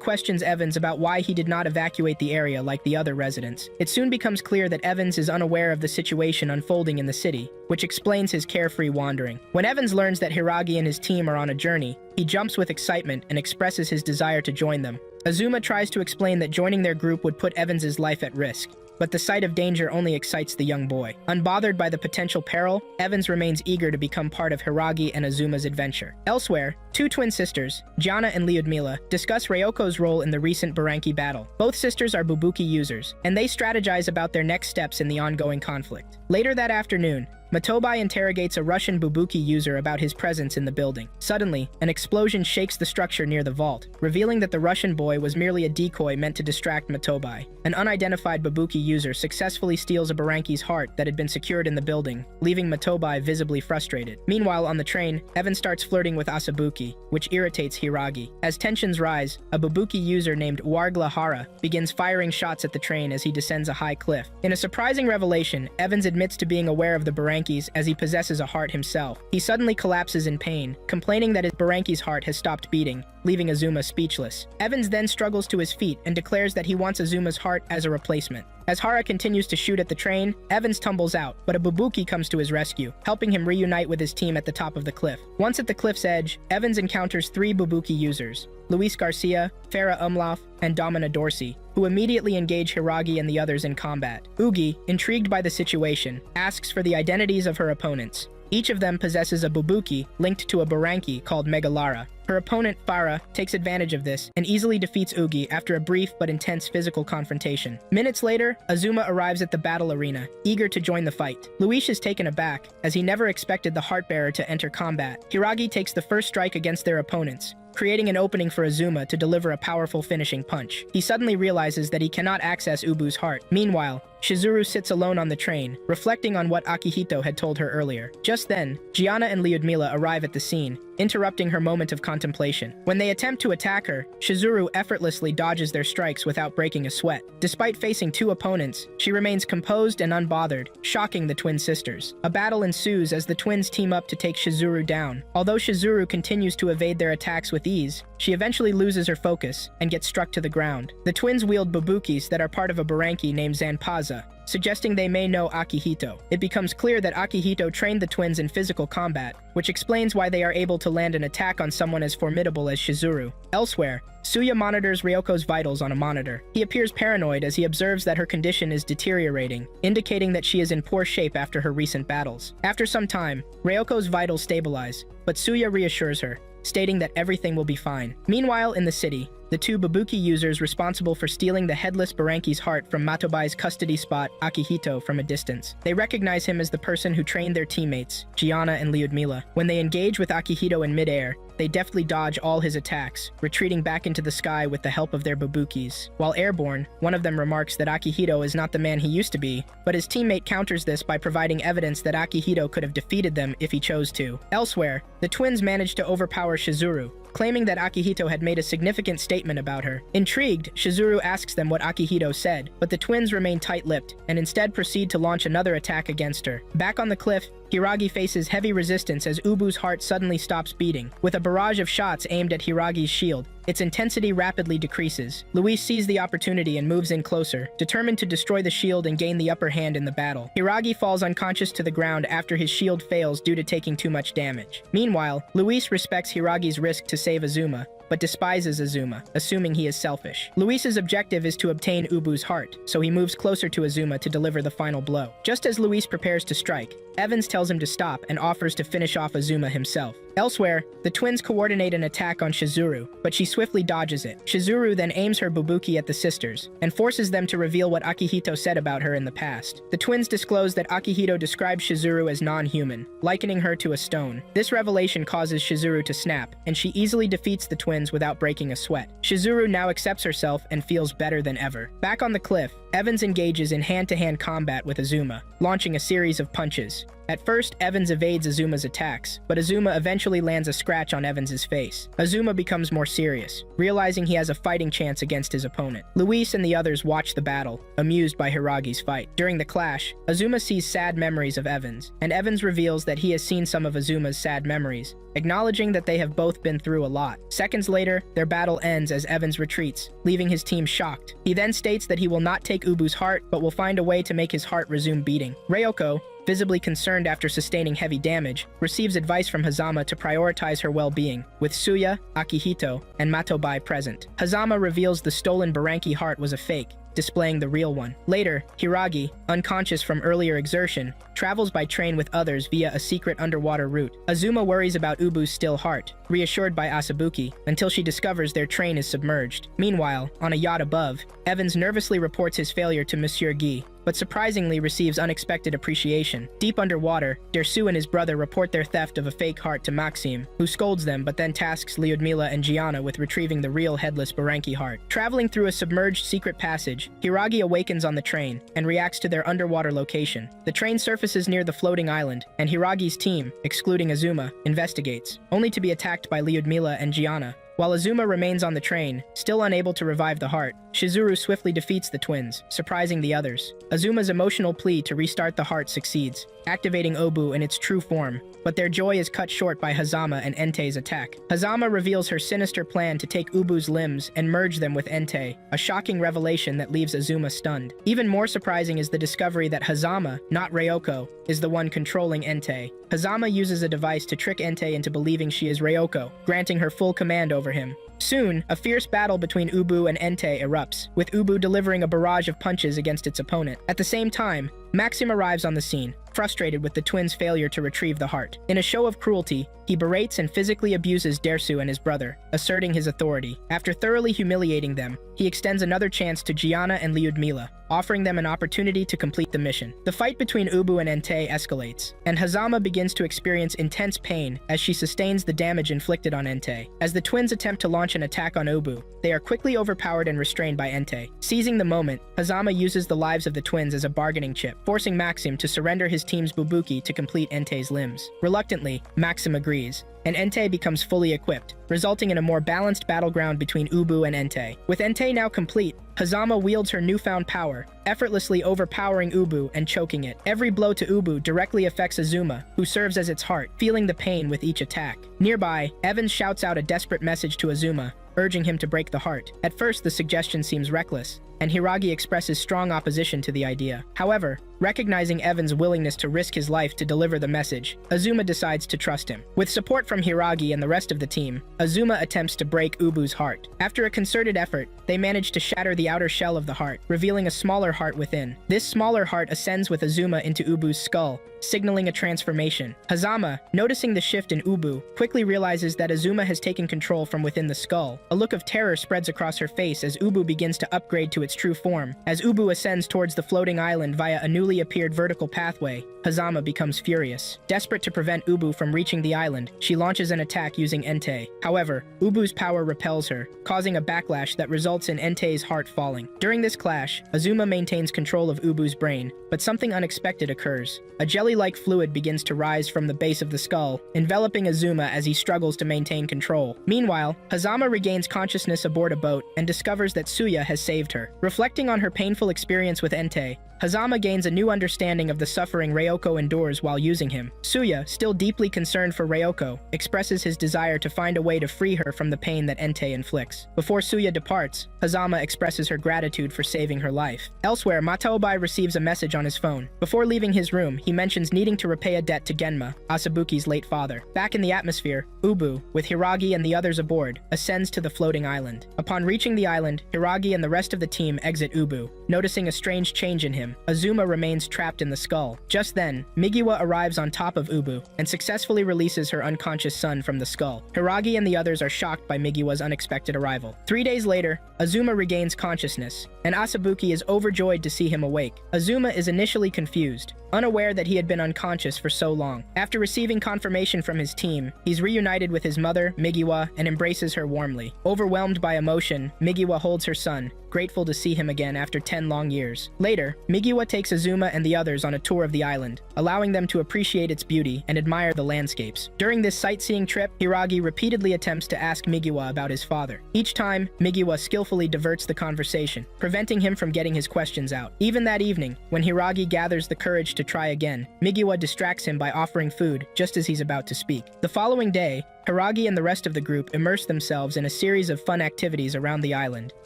questions Evans about why he did not evacuate the area like the other residents. It soon becomes clear that Evans is unaware of the situation unfolding in the city, which explains his carefree wandering. When Evans learns that Hiragi and his team are on a journey, he jumps with excitement and expresses his desire to join them. Azuma tries to explain that joining their group would put Evans' life at risk, but the sight of danger only excites the young boy. Unbothered by the potential peril, Evans remains eager to become part of Hiragi and Azuma's adventure. Elsewhere, two twin sisters, Gianna and Lyudmila, discuss Ryoko's role in the recent Buranki battle. Both sisters are Bubuki users, and they strategize about their next steps in the ongoing conflict. Later that afternoon, Matobai interrogates a Russian Bubuki user about his presence in the building. Suddenly, an explosion shakes the structure near the vault, revealing that the Russian boy was merely a decoy meant to distract Matobai. An unidentified Bubuki user successfully steals a Buranki's heart that had been secured in the building, leaving Matobai visibly frustrated. Meanwhile, on the train, Evan starts flirting with Asabuki, which irritates Hiragi. As tensions rise, a Bubuki user named Wargla Hara begins firing shots at the train as he descends a high cliff. In a surprising revelation, Evans admits to being aware of the Buranki as he possesses a heart himself. He suddenly collapses in pain, complaining that his Buranki's heart has stopped beating, leaving Azuma speechless. Evans then struggles to his feet and declares that he wants Azuma's heart as a replacement. As Hara continues to shoot at the train, Evans tumbles out, but a Bubuki comes to his rescue, helping him reunite with his team at the top of the cliff. Once at the cliff's edge, Evans encounters three Bubuki users, Luis Garcia, Farah Umlauf, and Domina Dorsey, who immediately engage Hiragi and the others in combat. Ugi, intrigued by the situation, asks for the identities of her opponents. Each of them possesses a Bubuki linked to a Buranki called Megalara. Her opponent, Farah, takes advantage of this and easily defeats Ugi after a brief but intense physical confrontation. Minutes later, Azuma arrives at the battle arena, eager to join the fight. Luis is taken aback, as he never expected the Heartbearer to enter combat. Hiragi takes the first strike against their opponents, creating an opening for Azuma to deliver a powerful finishing punch. He suddenly realizes that he cannot access Ubu's heart. Meanwhile, Shizuru sits alone on the train, reflecting on what Akihito had told her earlier. Just then, Gianna and Lyudmila arrive at the scene, interrupting her moment of contemplation. When they attempt to attack her, Shizuru effortlessly dodges their strikes without breaking a sweat. Despite facing two opponents, she remains composed and unbothered, shocking the twin sisters. A battle ensues as the twins team up to take Shizuru down. Although Shizuru continues to evade their attacks with ease, she eventually loses her focus and gets struck to the ground. The twins wield Bubukis that are part of a Buranki named Zanpaza, suggesting they may know Akihito. It becomes clear that Akihito trained the twins in physical combat, which explains why they are able to land an attack on someone as formidable as Shizuru. Elsewhere, Suya monitors Ryoko's vitals on a monitor. He appears paranoid as he observes that her condition is deteriorating, indicating that she is in poor shape after her recent battles. After some time, Ryoko's vitals stabilize, but Suya reassures her, stating that everything will be fine. Meanwhile, in the city, the two Bubuki users responsible for stealing the headless Buranki's heart from Matobai's custody spot, Akihito, from a distance. They recognize him as the person who trained their teammates, Gianna and Lyudmila. When they engage with Akihito in midair, they deftly dodge all his attacks, retreating back into the sky with the help of their Bubukis. While airborne, one of them remarks that Akihito is not the man he used to be, but his teammate counters this by providing evidence that Akihito could have defeated them if he chose to. Elsewhere, the twins manage to overpower Shizuru, claiming that Akihito had made a significant statement about her. Intrigued, Shizuru asks them what Akihito said, but the twins remain tight-lipped and instead proceed to launch another attack against her. Back on the cliff, Hiragi faces heavy resistance as Ubu's heart suddenly stops beating. With a barrage of shots aimed at Hiragi's shield, its intensity rapidly decreases. Luis sees the opportunity and moves in closer, determined to destroy the shield and gain the upper hand in the battle. Hiragi falls unconscious to the ground after his shield fails due to taking too much damage. Meanwhile, Luis respects Hiragi's risk to save Azuma, but despises Azuma, assuming he is selfish. Luis's objective is to obtain Ubu's heart, so he moves closer to Azuma to deliver the final blow. Just as Luis prepares to strike, Evans tells him to stop and offers to finish off Azuma himself. Elsewhere, the twins coordinate an attack on Shizuru, but she swiftly dodges it. Shizuru then aims her Bubuki at the sisters, and forces them to reveal what Akihito said about her in the past. The twins disclose that Akihito described Shizuru as non-human, likening her to a stone. This revelation causes Shizuru to snap, and she easily defeats the twins without breaking a sweat. Shizuru now accepts herself and feels better than ever. Back on the cliff, Evans engages in hand-to-hand combat with Azuma, launching a series of punches. At first, Evans evades Azuma's attacks, but Azuma eventually lands a scratch on Evans's face. Azuma becomes more serious, realizing he has a fighting chance against his opponent. Luis and the others watch the battle, amused by Hiragi's fight. During the clash, Azuma sees sad memories of Evans, and Evans reveals that he has seen some of Azuma's sad memories, acknowledging that they have both been through a lot. Seconds later, their battle ends as Evans retreats, leaving his team shocked. He then states that he will not take Ubu's heart, but will find a way to make his heart resume beating. Ryoko, visibly concerned after sustaining heavy damage, receives advice from Hazama to prioritize her well-being, with Suya, Akihito, and Matobai present. Hazama reveals the stolen Buranki heart was a fake, displaying the real one. Later, Hiragi, unconscious from earlier exertion, travels by train with others via a secret underwater route. Azuma worries about Ubu's still heart, reassured by Asabuki, until she discovers their train is submerged. Meanwhile, on a yacht above, Evans nervously reports his failure to Monsieur Guy, but surprisingly receives unexpected appreciation. Deep underwater, Dersu and his brother report their theft of a fake heart to Maxime, who scolds them but then tasks Lyudmila and Gianna with retrieving the real headless Buranki heart. Traveling through a submerged secret passage, Hiragi awakens on the train and reacts to their underwater location. The train surfaces near the floating island, and Hiragi's team, excluding Azuma, investigates, only to be attacked by Lyudmila and Gianna. While Azuma remains on the train, still unable to revive the heart, Shizuru swiftly defeats the twins, surprising the others. Azuma's emotional plea to restart the heart succeeds, activating Obu in its true form, but their joy is cut short by Hazama and Entei's attack. Hazama reveals her sinister plan to take Ubu's limbs and merge them with Entei, a shocking revelation that leaves Azuma stunned. Even more surprising is the discovery that Hazama, not Ryoko, is the one controlling Entei. Hazama uses a device to trick Entei into believing she is Ryoko, granting her full command over him. Soon, a fierce battle between Ubu and Entei erupts, with Ubu delivering a barrage of punches against its opponent. At the same time, Maxim arrives on the scene, frustrated with the twins' failure to retrieve the heart. In a show of cruelty, he berates and physically abuses Dersu and his brother, asserting his authority. After thoroughly humiliating them, he extends another chance to Gianna and Lyudmila, offering them an opportunity to complete the mission. The fight between Ubu and Entei escalates, and Hazama begins to experience intense pain as she sustains the damage inflicted on Entei. As the twins attempt to launch an attack on Ubu, they are quickly overpowered and restrained by Entei. Seizing the moment, Hazama uses the lives of the twins as a bargaining chip, forcing Maxim to surrender his team's Bubuki to complete Entei's limbs. Reluctantly, Maxim agrees, and Entei becomes fully equipped, resulting in a more balanced battleground between Ubu and Entei. With Entei now complete, Hazama wields her newfound power, effortlessly overpowering Ubu and choking it. Every blow to Ubu directly affects Azuma, who serves as its heart, feeling the pain with each attack. Nearby, Evans shouts out a desperate message to Azuma, urging him to break the heart. At first, the suggestion seems reckless, and Hiragi expresses strong opposition to the idea. However, recognizing Evans' willingness to risk his life to deliver the message, Azuma decides to trust him. With support from Hiragi and the rest of the team, Azuma attempts to break Ubu's heart. After a concerted effort, they manage to shatter the outer shell of the heart, revealing a smaller heart within. This smaller heart ascends with Azuma into Ubu's skull, signaling a transformation. Hazama, noticing the shift in Ubu, quickly realizes that Azuma has taken control from within the skull. A look of terror spreads across her face as Ubu begins to upgrade to its true form. As Ubu ascends towards the floating island via a newly appeared vertical pathway, Hazama becomes furious. Desperate to prevent Ubu from reaching the island, she launches an attack using Entei. However, Ubu's power repels her, causing a backlash that results in Entei's heart falling. During this clash, Azuma maintains control of Ubu's brain, but something unexpected occurs. A jelly-like fluid begins to rise from the base of the skull, enveloping Azuma as he struggles to maintain control. Meanwhile, Hazama regains consciousness aboard a boat and discovers that Suya has saved her. Reflecting on her painful experience with Entei, Hazama gains a new understanding of the suffering Ryoko endures while using him. Suya, still deeply concerned for Ryoko, expresses his desire to find a way to free her from the pain that Entei inflicts. Before Suya departs, Hazama expresses her gratitude for saving her life. Elsewhere, Matobai receives a message on his phone. Before leaving his room, he mentions needing to repay a debt to Genma, Asabuki's late father. Back in the atmosphere, Ubu, with Hiragi and the others aboard, ascends to the floating island. Upon reaching the island, Hiragi and the rest of the team exit Ubu. Noticing a strange change in him, Azuma remains trapped in the skull. Just then, Migiwa arrives on top of Ubu and successfully releases her unconscious son from the skull. Hiragi and the others are shocked by Migiwa's unexpected arrival. 3 days later, Azuma regains consciousness, and Asabuki is overjoyed to see him awake. Azuma is initially confused, unaware that he had been unconscious for so long. After receiving confirmation from his team, he's reunited with his mother, Migiwa, and embraces her warmly. Overwhelmed by emotion, Migiwa holds her son, grateful to see him again after 10 long years. Later, Migiwa takes Azuma and the others on a tour of the island, allowing them to appreciate its beauty and admire the landscapes. During this sightseeing trip, Hiragi repeatedly attempts to ask Migiwa about his father. Each time, Migiwa skillfully diverts the conversation, preventing him from getting his questions out. Even that evening, when Hiragi gathers the courage to try again, Migiwa distracts him by offering food just as he's about to speak. The following day, Hiragi and the rest of the group immerse themselves in a series of fun activities around the island,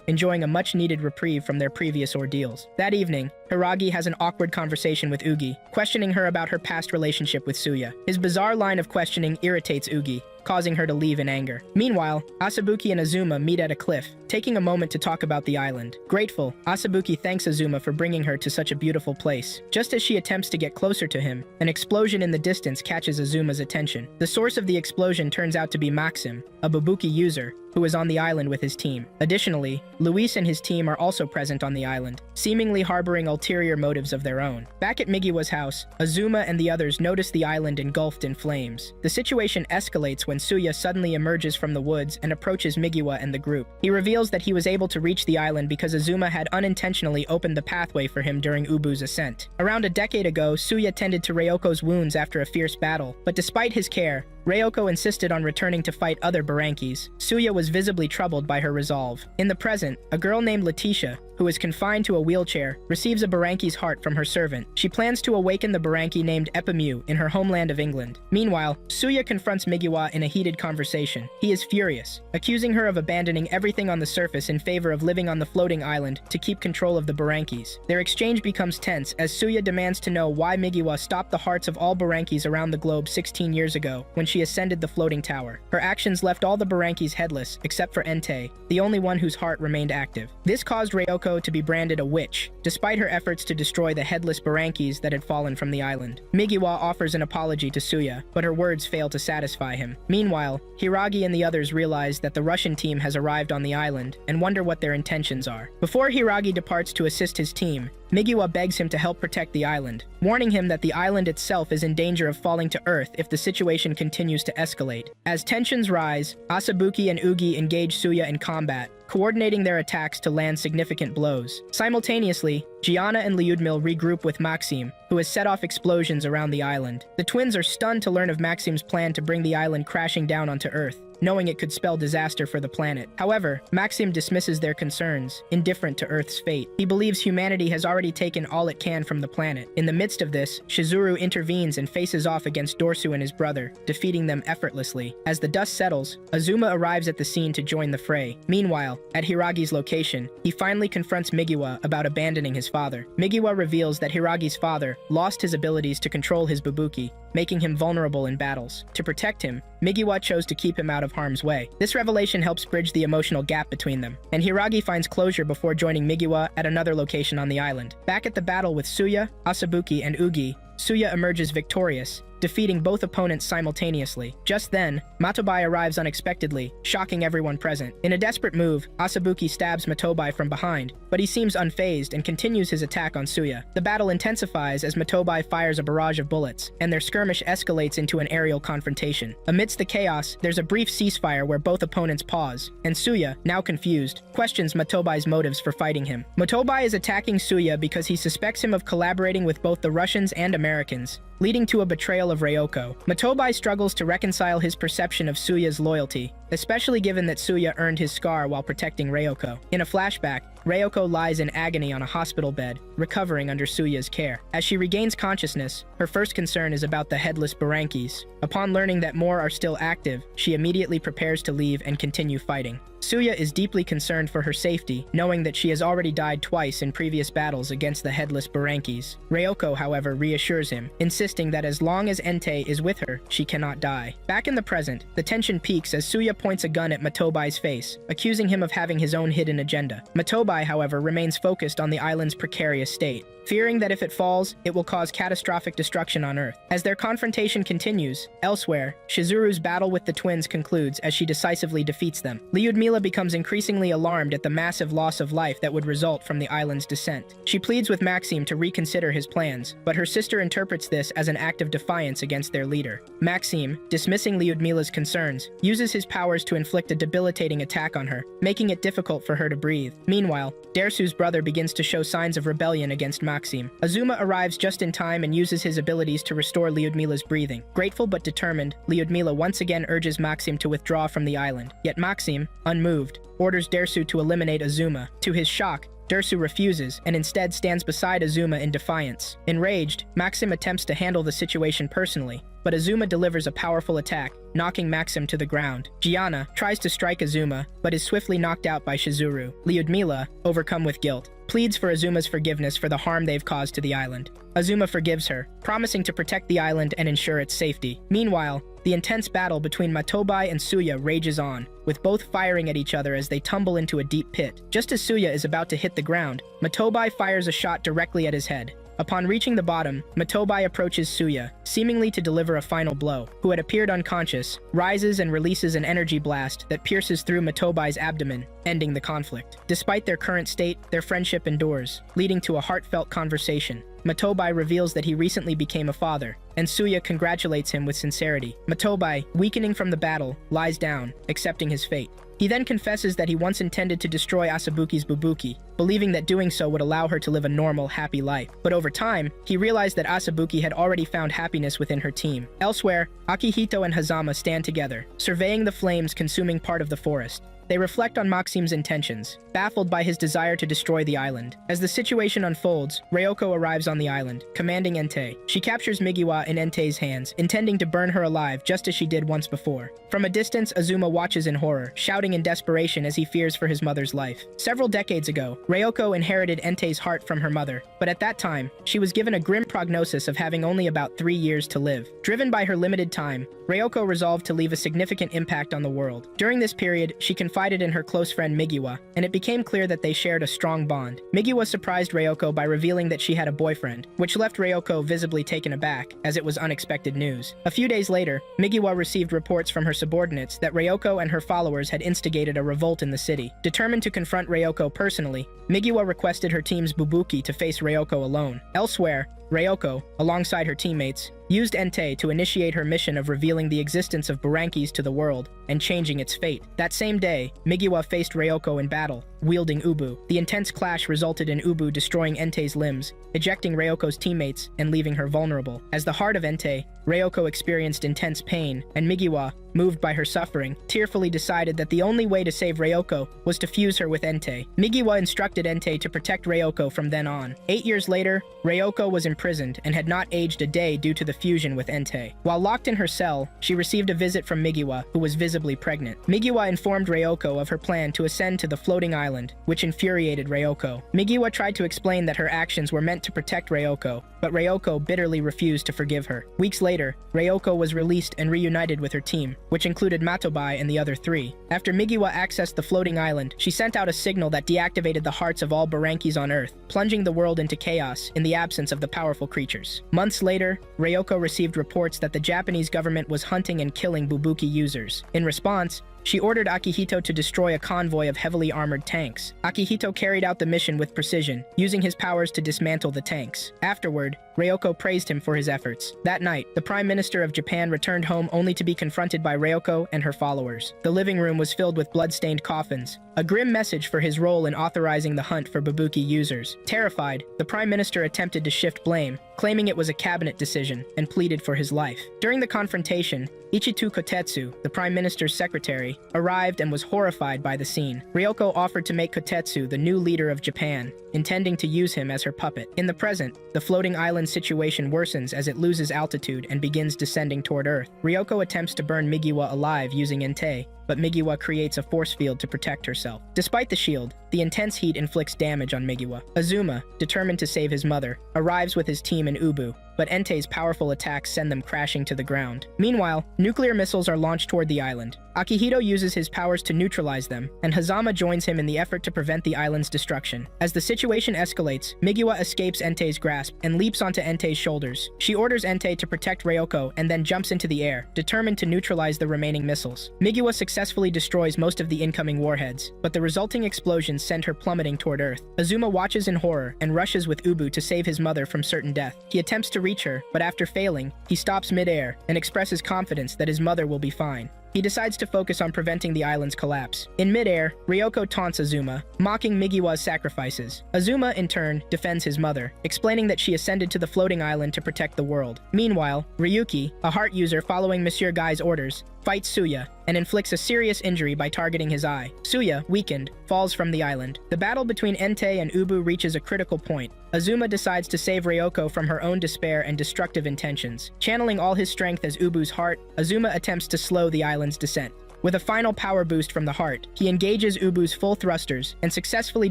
enjoying a much-needed reprieve from their previous ordeals. That evening, Hiragi has an awkward conversation with Ugi, questioning her about her past relationship with Suya. His bizarre line of questioning irritates Ugi, causing her to leave in anger. Meanwhile, Asabuki and Azuma meet at a cliff, taking a moment to talk about the island. Grateful, Asabuki thanks Azuma for bringing her to such a beautiful place. Just as she attempts to get closer to him, an explosion in the distance catches Azuma's attention. The source of the explosion turns out to be Maxim, a Bubuki user, who is on the island with his team. Additionally, Luis and his team are also present on the island, seemingly harboring ulterior motives of their own. Back at Migiwa's house, Azuma and the others notice the island engulfed in flames. The situation escalates when Suya suddenly emerges from the woods and approaches Migiwa and the group. He reveals that he was able to reach the island because Azuma had unintentionally opened the pathway for him during Ubu's ascent. Around a decade ago, Suya tended to Ryoko's wounds after a fierce battle, but despite his care, Ryoko insisted on returning to fight other Burankis. Suya was visibly troubled by her resolve. In the present, a girl named Letitia, who is confined to a wheelchair, receives a Buranki's heart from her servant. She plans to awaken the Buranki named Epimu in her homeland of England. Meanwhile, Suya confronts Migiwa in a heated conversation. He is furious, accusing her of abandoning everything on the surface in favor of living on the floating island to keep control of the Burankis. Their exchange becomes tense as Suya demands to know why Migiwa stopped the hearts of all Burankis around the globe 16 years ago when she ascended the floating tower. Her actions left all the Burankis headless, except for Entei, the only one whose heart remained active. This caused Ryoko to be branded a witch, despite her efforts to destroy the headless Burankis that had fallen from the island. Migiwa offers an apology to Suya, but her words fail to satisfy him. Meanwhile, Hiragi and the others realize that the Russian team has arrived on the island and wonder what their intentions are. Before Hiragi departs to assist his team, Migiwa begs him to help protect the island, warning him that the island itself is in danger of falling to Earth if the situation continues to escalate. As tensions rise, Asabuki and Ugi engage Suya in combat, coordinating their attacks to land significant blows. Simultaneously, Gianna and Lyudmil regroup with Maxim, who has set off explosions around the island. The twins are stunned to learn of Maxim's plan to bring the island crashing down onto Earth, knowing it could spell disaster for the planet. However, Maxim dismisses their concerns, indifferent to Earth's fate. He believes humanity has already taken all it can from the planet. In the midst of this, Shizuru intervenes and faces off against Dorsu and his brother, defeating them effortlessly. As the dust settles, Azuma arrives at the scene to join the fray. Meanwhile, at Hiragi's location, he finally confronts Migiwa about abandoning his father. Migiwa reveals that Hiragi's father lost his abilities to control his Bubuki, making him vulnerable in battles. To protect him, Migiwa chose to keep him out of harm's way. This revelation helps bridge the emotional gap between them, and Hiragi finds closure before joining Migiwa at another location on the island. Back at the battle with Suya, Asabuki, and Ugi, Suya emerges victorious, defeating both opponents simultaneously. Just then, Matobai arrives unexpectedly, shocking everyone present. In a desperate move, Asabuki stabs Matobai from behind, but he seems unfazed and continues his attack on Suya. The battle intensifies as Matobai fires a barrage of bullets, and their skirmish escalates into an aerial confrontation. Amidst the chaos, there's a brief ceasefire where both opponents pause, and Suya, now confused, questions Matobai's motives for fighting him. Matobai is attacking Suya because he suspects him of collaborating with both the Russians and Americans, leading to a betrayal of Ryoko. Matobai struggles to reconcile his perception of Suya's loyalty, especially given that Suya earned his scar while protecting Ryoko. In a flashback, Ryoko lies in agony on a hospital bed, recovering under Suya's care. As she regains consciousness, her first concern is about the headless Burankis. Upon learning that more are still active, she immediately prepares to leave and continue fighting. Suya is deeply concerned for her safety, knowing that she has already died twice in previous battles against the headless Burankis. Ryoko, however, reassures him, insisting that as long as Entei is with her, she cannot die. Back in the present, the tension peaks as Suya points a gun at Matobai's face, accusing him of having his own hidden agenda. Matobai, however, remains focused on the island's precarious state, fearing that if it falls, it will cause catastrophic destruction on Earth. As their confrontation continues, elsewhere, Shizuru's battle with the twins concludes as she decisively defeats them. Lyudmila becomes increasingly alarmed at the massive loss of life that would result from the island's descent. She pleads with Maxime to reconsider his plans, but her sister interprets this as an act of defiance against their leader. Maxime, dismissing Lyudmila's concerns, uses his powers to inflict a debilitating attack on her, making it difficult for her to breathe. Meanwhile, Dersu's brother begins to show signs of rebellion against Maxime. Azuma arrives just in time and uses his abilities to restore Lyudmila's breathing. Grateful but determined, Lyudmila once again urges Maxime to withdraw from the island. Yet Maxime, unmoved, orders Dersu to eliminate Azuma. To his shock, Dersu refuses and instead stands beside Azuma in defiance. Enraged, Maxim attempts to handle the situation personally, but Azuma delivers a powerful attack, knocking Maxim to the ground. Gianna tries to strike Azuma, but is swiftly knocked out by Shizuru. Lyudmila, overcome with guilt, pleads for Azuma's forgiveness for the harm they've caused to the island. Azuma forgives her, promising to protect the island and ensure its safety. Meanwhile, the intense battle between Matobai and Suya rages on, with both firing at each other as they tumble into a deep pit. Just as Suya is about to hit the ground, Matobai fires a shot directly at his head. Upon reaching the bottom, Matobai approaches Suya, seemingly to deliver a final blow, who had appeared unconscious, rises and releases an energy blast that pierces through Matobai's abdomen, ending the conflict. Despite their current state, their friendship endures, leading to a heartfelt conversation. Matobai reveals that he recently became a father, and Suya congratulates him with sincerity. Matobai, weakening from the battle, lies down, accepting his fate. He then confesses that he once intended to destroy Asabuki's Bubuki, believing that doing so would allow her to live a normal, happy life. But over time, he realized that Asabuki had already found happiness within her team. Elsewhere, Akihito and Hazama stand together, surveying the flames consuming part of the forest. They reflect on Maxime's intentions, baffled by his desire to destroy the island. As the situation unfolds, Ryoko arrives on the island, commanding Entei. She captures Migiwa in Entei's hands, intending to burn her alive just as she did once before. From a distance, Azuma watches in horror, shouting in desperation as he fears for his mother's life. Several decades ago, Ryoko inherited Entei's heart from her mother, but at that time, she was given a grim prognosis of having only about 3 years to live. Driven by her limited time, Ryoko resolved to leave a significant impact on the world. During this period, she confided in her close friend Migiwa, and it became clear that they shared a strong bond. Migiwa surprised Ryoko by revealing that she had a boyfriend, which left Ryoko visibly taken aback, as it was unexpected news. A few days later, Migiwa received reports from her subordinates that Ryoko and her followers had instigated a revolt in the city. Determined to confront Ryoko personally, Migiwa requested her team's Bubuki to face Ryoko alone. Elsewhere, Ryoko, alongside her teammates, used Entei to initiate her mission of revealing the existence of Burankis to the world and changing its fate. That same day, Migiwa faced Ryoko in battle, wielding Ubu. The intense clash resulted in Ubu destroying Entei's limbs, ejecting Ryoko's teammates and leaving her vulnerable. As the heart of Entei, Ryoko experienced intense pain, and Migiwa, moved by her suffering, tearfully decided that the only way to save Ryoko was to fuse her with Entei. Migiwa instructed Entei to protect Ryoko from then on. 8 years later, Ryoko was imprisoned and had not aged a day due to the fusion with Entei. While locked in her cell, she received a visit from Migiwa, who was visibly pregnant. Migiwa informed Ryoko of her plan to ascend to the floating island, which infuriated Ryoko. Migiwa tried to explain that her actions were meant to protect Ryoko, but Ryoko bitterly refused to forgive her. Weeks later, Ryoko was released and reunited with her team, which included Matobai and the other 3. After Migiwa accessed the floating island, she sent out a signal that deactivated the hearts of all Burankis on Earth, plunging the world into chaos in the absence of the powerful creatures. Months later, Ryoko received reports that the Japanese government was hunting and killing Bubuki users. In response, she ordered Akihito to destroy a convoy of heavily armored tanks. Akihito carried out the mission with precision, using his powers to dismantle the tanks. Afterward, Ryoko praised him for his efforts. That night, the Prime Minister of Japan returned home only to be confronted by Ryoko and her followers. The living room was filled with blood-stained coffins, a grim message for his role in authorizing the hunt for Bubuki users. Terrified, the Prime Minister attempted to shift blame, claiming it was a cabinet decision, and pleaded for his life. During the confrontation, Ichitu Kotetsu, the Prime Minister's secretary, military, arrived and was horrified by the scene. Ryoko offered to make Kotetsu the new leader of Japan, intending to use him as her puppet. In the present, the floating island situation worsens as it loses altitude and begins descending toward Earth. Ryoko attempts to burn Migiwa alive using Entei, but Migiwa creates a force field to protect herself. Despite the shield, the intense heat inflicts damage on Migiwa. Azuma, determined to save his mother, arrives with his team in Ubu, but Entei's powerful attacks send them crashing to the ground. Meanwhile, nuclear missiles are launched toward the island. Akihito uses his powers to neutralize them, and Hazama joins him in the effort to prevent the island's destruction. As the situation escalates, Migiwa escapes Entei's grasp and leaps onto Entei's shoulders. She orders Entei to protect Ryoko and then jumps into the air, determined to neutralize the remaining missiles. Migiwa successfully destroys most of the incoming warheads, but the resulting explosions send her plummeting toward Earth. Azuma watches in horror and rushes with Ubu to save his mother from certain death. He attempts to reach her, but after failing, he stops mid-air and expresses confidence that his mother will be fine. He decides to focus on preventing the island's collapse. In mid-air, Ryoko taunts Azuma, mocking Migiwa's sacrifices. Azuma, in turn, defends his mother, explaining that she ascended to the floating island to protect the world. Meanwhile, Ryuki, a heart user following Monsieur Guy's orders, fights Suya and inflicts a serious injury by targeting his eye. Suya, weakened, falls from the island. The battle between Entei and Ubu reaches a critical point. Azuma decides to save Ryoko from her own despair and destructive intentions. Channeling all his strength as Ubu's heart, Azuma attempts to slow the island's descent. With a final power boost from the heart, he engages Ubu's full thrusters and successfully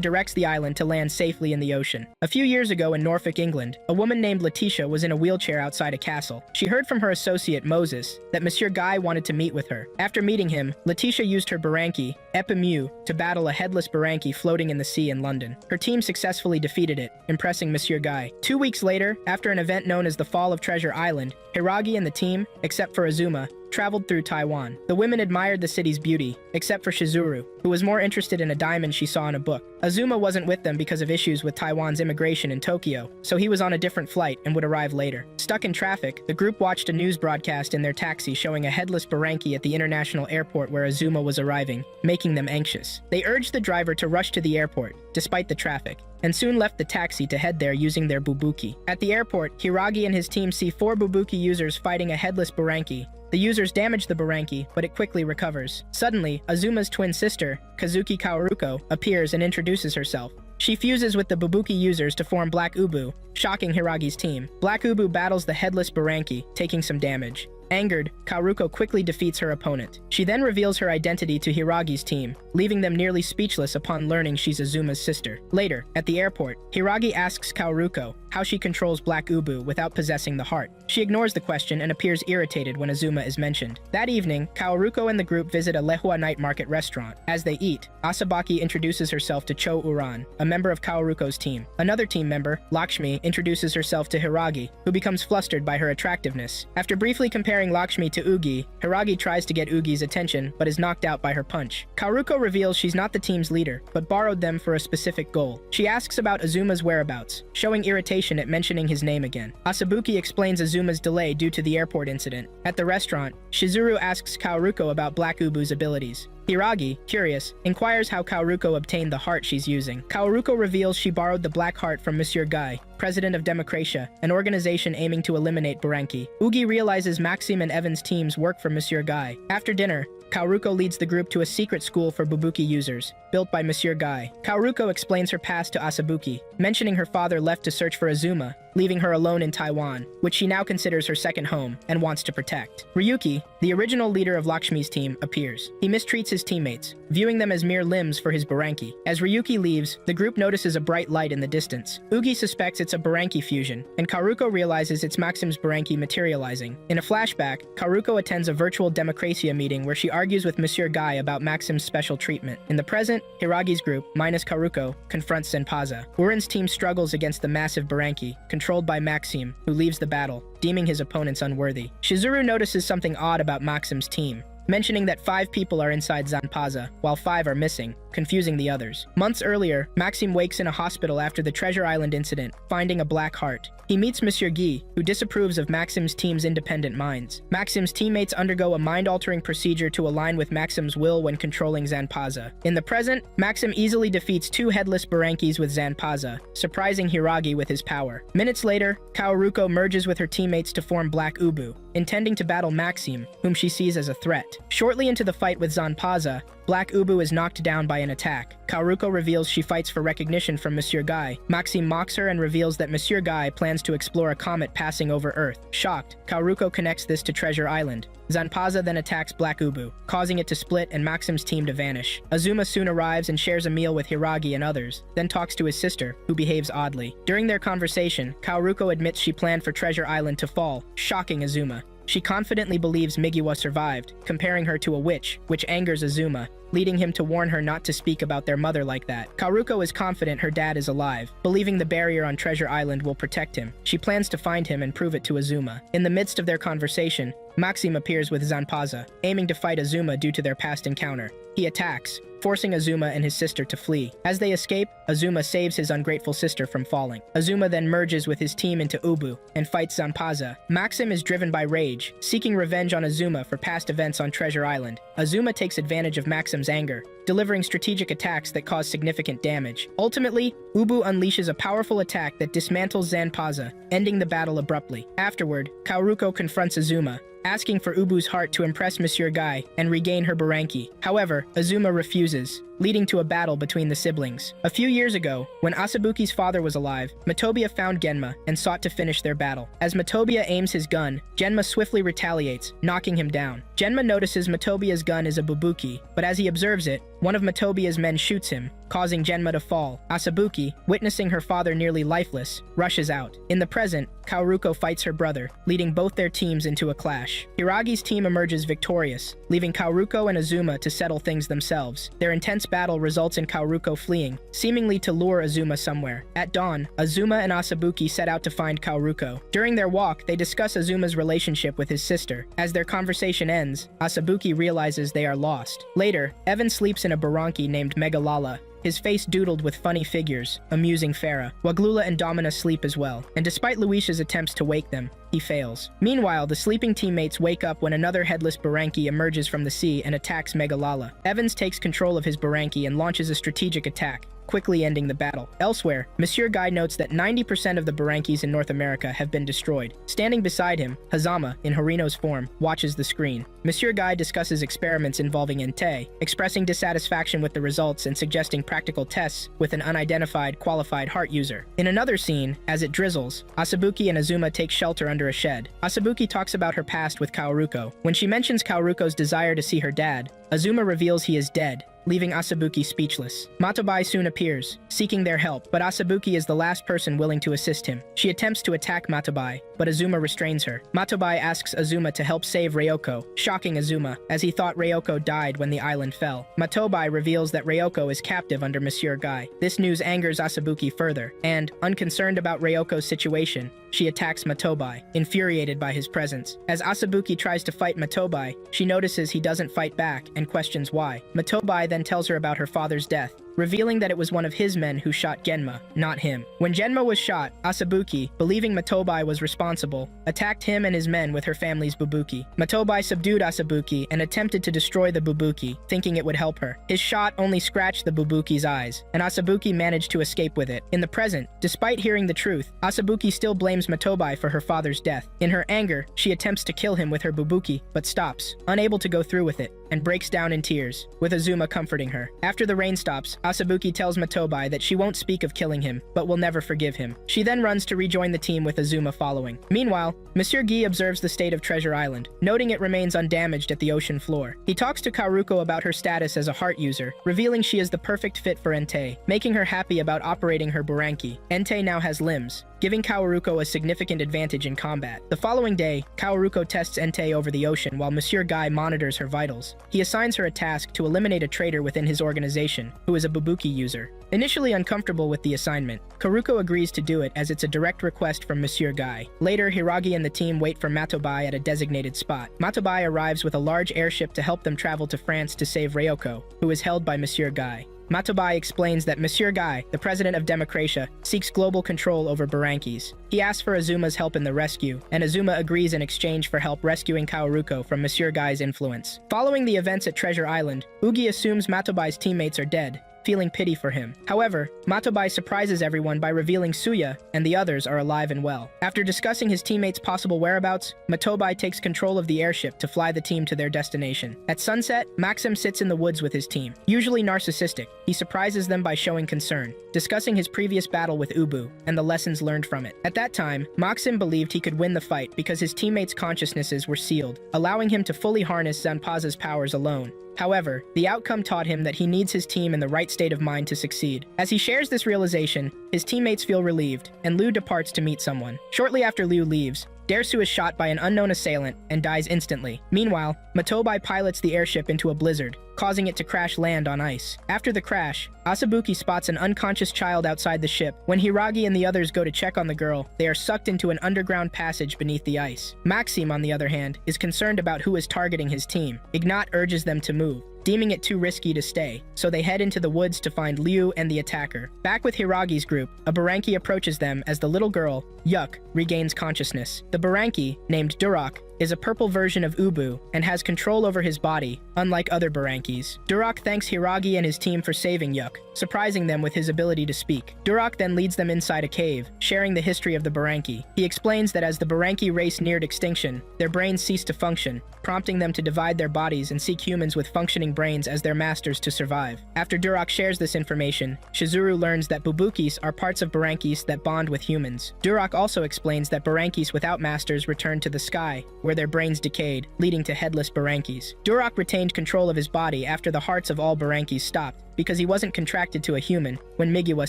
directs the island to land safely in the ocean. A few years ago in Norfolk, England, a woman named Letitia was in a wheelchair outside a castle. She heard from her associate Moses that Monsieur Guy wanted to meet with her. After meeting him, Letitia used her Buranki, Epimu, to battle a headless Buranki floating in the sea in London. Her team successfully defeated it, impressing Monsieur Guy. 2 weeks later, after an event known as the Fall of Treasure Island, Hiragi and the team, except for Azuma, traveled through Taiwan. The women admired the city's beauty, except for Shizuru, who was more interested in a diamond she saw in a book. Azuma wasn't with them because of issues with Taiwan's immigration in Tokyo, so he was on a different flight and would arrive later. Stuck in traffic, the group watched a news broadcast in their taxi showing a headless Buranki at the international airport where Azuma was arriving, making them anxious. They urged the driver to rush to the airport, despite the traffic, and soon left the taxi to head there using their Bubuki. At the airport, Hiragi and his team see 4 Bubuki users fighting a headless Buranki. The users damage the Buranki, but it quickly recovers. Suddenly, Azuma's twin sister, Kazuki Kaoruko, appears and introduces herself. She fuses with the Bubuki users to form Black Ubu, shocking Hiragi's team. Black Ubu battles the headless Buranki, taking some damage. Angered, Kaoruko quickly defeats her opponent. She then reveals her identity to Hiragi's team, leaving them nearly speechless upon learning she's Azuma's sister. Later, at the airport, Hiragi asks Kaoruko how she controls Black Ubu without possessing the heart. She ignores the question and appears irritated when Azuma is mentioned. That evening, Kaoruko and the group visit a Lehua night market restaurant. As they eat, Asabaki introduces herself to Cho Uran, a member of Kaoruko's team. Another team member, Lakshmi, introduces herself to Hiragi, who becomes flustered by her attractiveness. After briefly comparing Lakshmi to Ugi, Hiragi tries to get Ugi's attention, but is knocked out by her punch. Kaoruko reveals she's not the team's leader, but borrowed them for a specific goal. She asks about Azuma's whereabouts, showing irritation at mentioning his name again. Asabuki explains Azuma's delay due to the airport incident. At the restaurant, Shizuru asks Kaoruko about Black Ubu's abilities. Hiragi, curious, inquires how Kaoruko obtained the heart she's using. Kaoruko reveals she borrowed the Black Heart from Monsieur Guy, president of Democratia, an organization aiming to eliminate Buranki. Ugi realizes Maxim and Evan's teams work for Monsieur Guy. After dinner, Kaoruko leads the group to a secret school for Bubuki users, built by Monsieur Guy. Kaoruko explains her past to Asabuki, mentioning her father left to search for Azuma, leaving her alone in Taiwan, which she now considers her second home and wants to protect. Ryuki, the original leader of Lakshmi's team, appears. He mistreats his teammates, viewing them as mere limbs for his Buranki. As Ryuki leaves, the group notices a bright light in the distance. Ugi suspects it's a Buranki fusion, and Kaoruko realizes it's Maxim's Buranki materializing. In a flashback, Kaoruko attends a virtual Democratia meeting where she argues with Monsieur Guy about Maxim's special treatment. In the present, Hiragi's group, minus Kaoruko, confronts Zenpaza. Uran's team struggles against the massive Buranki, controlled by Maxim, who leaves the battle, deeming his opponents unworthy. Shizuru notices something odd about Maxim's team, mentioning that 5 people are inside Zanpaza, while 5 are missing, confusing the others. Months earlier, Maxim wakes in a hospital after the Treasure Island incident, finding a black heart. He meets Monsieur Guy, who disapproves of Maxim's team's independent minds. Maxim's teammates undergo a mind-altering procedure to align with Maxim's will when controlling Zanpaza. In the present, Maxim easily defeats 2 headless Burankis with Zanpaza, surprising Hiragi with his power. Minutes later, Kaoruko merges with her teammates to form Black Ubu, intending to battle Maxim, whom she sees as a threat. Shortly into the fight with Zanpaza, Black Ubu is knocked down by an attack. Kaoruko reveals she fights for recognition from Monsieur Guy. Maxime mocks her and reveals that Monsieur Guy plans to explore a comet passing over Earth. Shocked, Kaoruko connects this to Treasure Island. Zanpaza then attacks Black Ubu, causing it to split and Maxime's team to vanish. Azuma soon arrives and shares a meal with Hiragi and others, then talks to his sister, who behaves oddly. During their conversation, Kaoruko admits she planned for Treasure Island to fall, shocking Azuma. She confidently believes Migiwa survived, comparing her to a witch, which angers Azuma, leading him to warn her not to speak about their mother like that. Kaoruko is confident her dad is alive, believing the barrier on Treasure Island will protect him. She plans to find him and prove it to Azuma. In the midst of their conversation, Maxime appears with Zanpaza, aiming to fight Azuma due to their past encounter. He attacks, forcing Azuma and his sister to flee. As they escape, Azuma saves his ungrateful sister from falling. Azuma then merges with his team into Ubu and fights Zanpaza. Maxime is driven by rage, seeking revenge on Azuma for past events on Treasure Island. Azuma takes advantage of Maxime's anger, delivering strategic attacks that cause significant damage. Ultimately, Ubu unleashes a powerful attack that dismantles Zanpaza, ending the battle abruptly. Afterward, Kaoruko confronts Azuma, asking for Ubu's heart to impress Monsieur Guy and regain her Buranki. However, Azuma refuses, leading to a battle between the siblings. A few years ago, when Asabuki's father was alive, Motobia found Genma and sought to finish their battle. As Motobia aims his gun, Genma swiftly retaliates, knocking him down. Genma notices Motobia's gun is a Bubuki, but as he observes it, one of Motobia's men shoots him, causing Genma to fall. Asabuki, witnessing her father nearly lifeless, rushes out. In the present, Kaoruko fights her brother, leading both their teams into a clash. Hiragi's team emerges victorious, leaving Kaoruko and Azuma to settle things themselves. Their intense battle results in Kaoruko fleeing, seemingly to lure Azuma somewhere. At dawn, Azuma and Asabuki set out to find Kaoruko. During their walk, they discuss Azuma's relationship with his sister. As their conversation ends, Asabuki realizes they are lost. Later, Evan sleeps in a Buranki named Megalala, his face doodled with funny figures, amusing Farah. Waglula and Domina sleep as well, and despite Luisha's attempts to wake them, he fails. Meanwhile, the sleeping teammates wake up when another headless Buranki emerges from the sea and attacks Megalala. Evans takes control of his Buranki and launches a strategic attack, quickly ending the battle. Elsewhere, Monsieur Guy notes that 90% of the Burankis in North America have been destroyed. Standing beside him, Hazama, in Harino's form, watches the screen. Monsieur Guy discusses experiments involving Entei, expressing dissatisfaction with the results and suggesting practical tests with an unidentified qualified heart user. In another scene, as it drizzles, Asabuki and Azuma take shelter under a shed. Asabuki talks about her past with Kaoruko. When she mentions Kaoruko's desire to see her dad, Azuma reveals he is dead, leaving Asabuki speechless. Matobai soon appears, seeking their help, but Asabuki is the last person willing to assist him. She attempts to attack Matobai, but Azuma restrains her. Matobai asks Azuma to help save Ryoko, shocking Azuma, as he thought Ryoko died when the island fell. Matobai reveals that Ryoko is captive under Monsieur Guy. This news angers Asabuki further, and, unconcerned about Ryoko's situation, she attacks Matobai, infuriated by his presence. As Asabuki tries to fight Matobai, she notices he doesn't fight back and questions why. Matobai then tells her about her father's death, revealing that it was one of his men who shot Genma, not him. When Genma was shot, Asabuki, believing Matobai was responsible, attacked him and his men with her family's Bubuki. Matobai subdued Asabuki and attempted to destroy the Bubuki, thinking it would help her. His shot only scratched the Bubuki's eyes, and Asabuki managed to escape with it. In the present, despite hearing the truth, Asabuki still blames Matobai for her father's death. In her anger, she attempts to kill him with her Bubuki, but stops, unable to go through with it, and breaks down in tears, with Azuma comforting her. After the rain stops, Asabuki tells Matobai that she won't speak of killing him, but will never forgive him. She then runs to rejoin the team with Azuma following. Meanwhile, Monsieur Guy observes the state of Treasure Island, noting it remains undamaged at the ocean floor. He talks to Kaoruko about her status as a heart user, revealing she is the perfect fit for Entei, making her happy about operating her Buranki. Entei now has limbs, giving Kaoruko a significant advantage in combat. The following day, Kaoruko tests Entei over the ocean while Monsieur Guy monitors her vitals. He assigns her a task to eliminate a traitor within his organization, who is a Bubuki user. Initially uncomfortable with the assignment, Kaoruko agrees to do it as it's a direct request from Monsieur Guy. Later, Hiragi and the team wait for Matobai at a designated spot. Matobai arrives with a large airship to help them travel to France to save Ryoko, who is held by Monsieur Guy. Matobai explains that Monsieur Guy, the president of Democratia, seeks global control over Burankis. He asks for Azuma's help in the rescue, and Azuma agrees in exchange for help rescuing Kaoruko from Monsieur Guy's influence. Following the events at Treasure Island, Ugi assumes Matobai's teammates are dead, feeling pity for him. However, Matobai surprises everyone by revealing Suya and the others are alive and well. After discussing his teammates' possible whereabouts, Matobai takes control of the airship to fly the team to their destination. At sunset, Maxim sits in the woods with his team. Usually narcissistic, he surprises them by showing concern, discussing his previous battle with Ubu and the lessons learned from it. At that time, Maxim believed he could win the fight because his teammates' consciousnesses were sealed, allowing him to fully harness Zanpaza's powers alone. However, the outcome taught him that he needs his team in the right state of mind to succeed. As he shares this realization, his teammates feel relieved, and Liu departs to meet someone. Shortly after Liu leaves, Dersu is shot by an unknown assailant and dies instantly. Meanwhile, Matobai pilots the airship into a blizzard, causing it to crash land on ice. After the crash, Asabuki spots an unconscious child outside the ship. When Hiragi and the others go to check on the girl, they are sucked into an underground passage beneath the ice. Maxim, on the other hand, is concerned about who is targeting his team. Ignat urges them to move, deeming it too risky to stay, so they head into the woods to find Liu and the attacker. Back with Hiragi's group, a Buranki approaches them as the little girl, Yuk, regains consciousness. The Buranki, named Durak, is a purple version of Ubu and has control over his body, unlike other Burankis. Durak thanks Hiragi and his team for saving Yuk, surprising them with his ability to speak. Durak then leads them inside a cave, sharing the history of the Buranki. He explains that as the Buranki race neared extinction, their brains ceased to function, prompting them to divide their bodies and seek humans with functioning brains as their masters to survive. After Durak shares this information, Shizuru learns that Bubukis are parts of Burankis that bond with humans. Durak also explains that Burankis without masters return to the sky, where their brains decayed, leading to headless Burankis. Durak retained control of his body after the hearts of all Burankis stopped, because he wasn't contracted to a human when Migiwa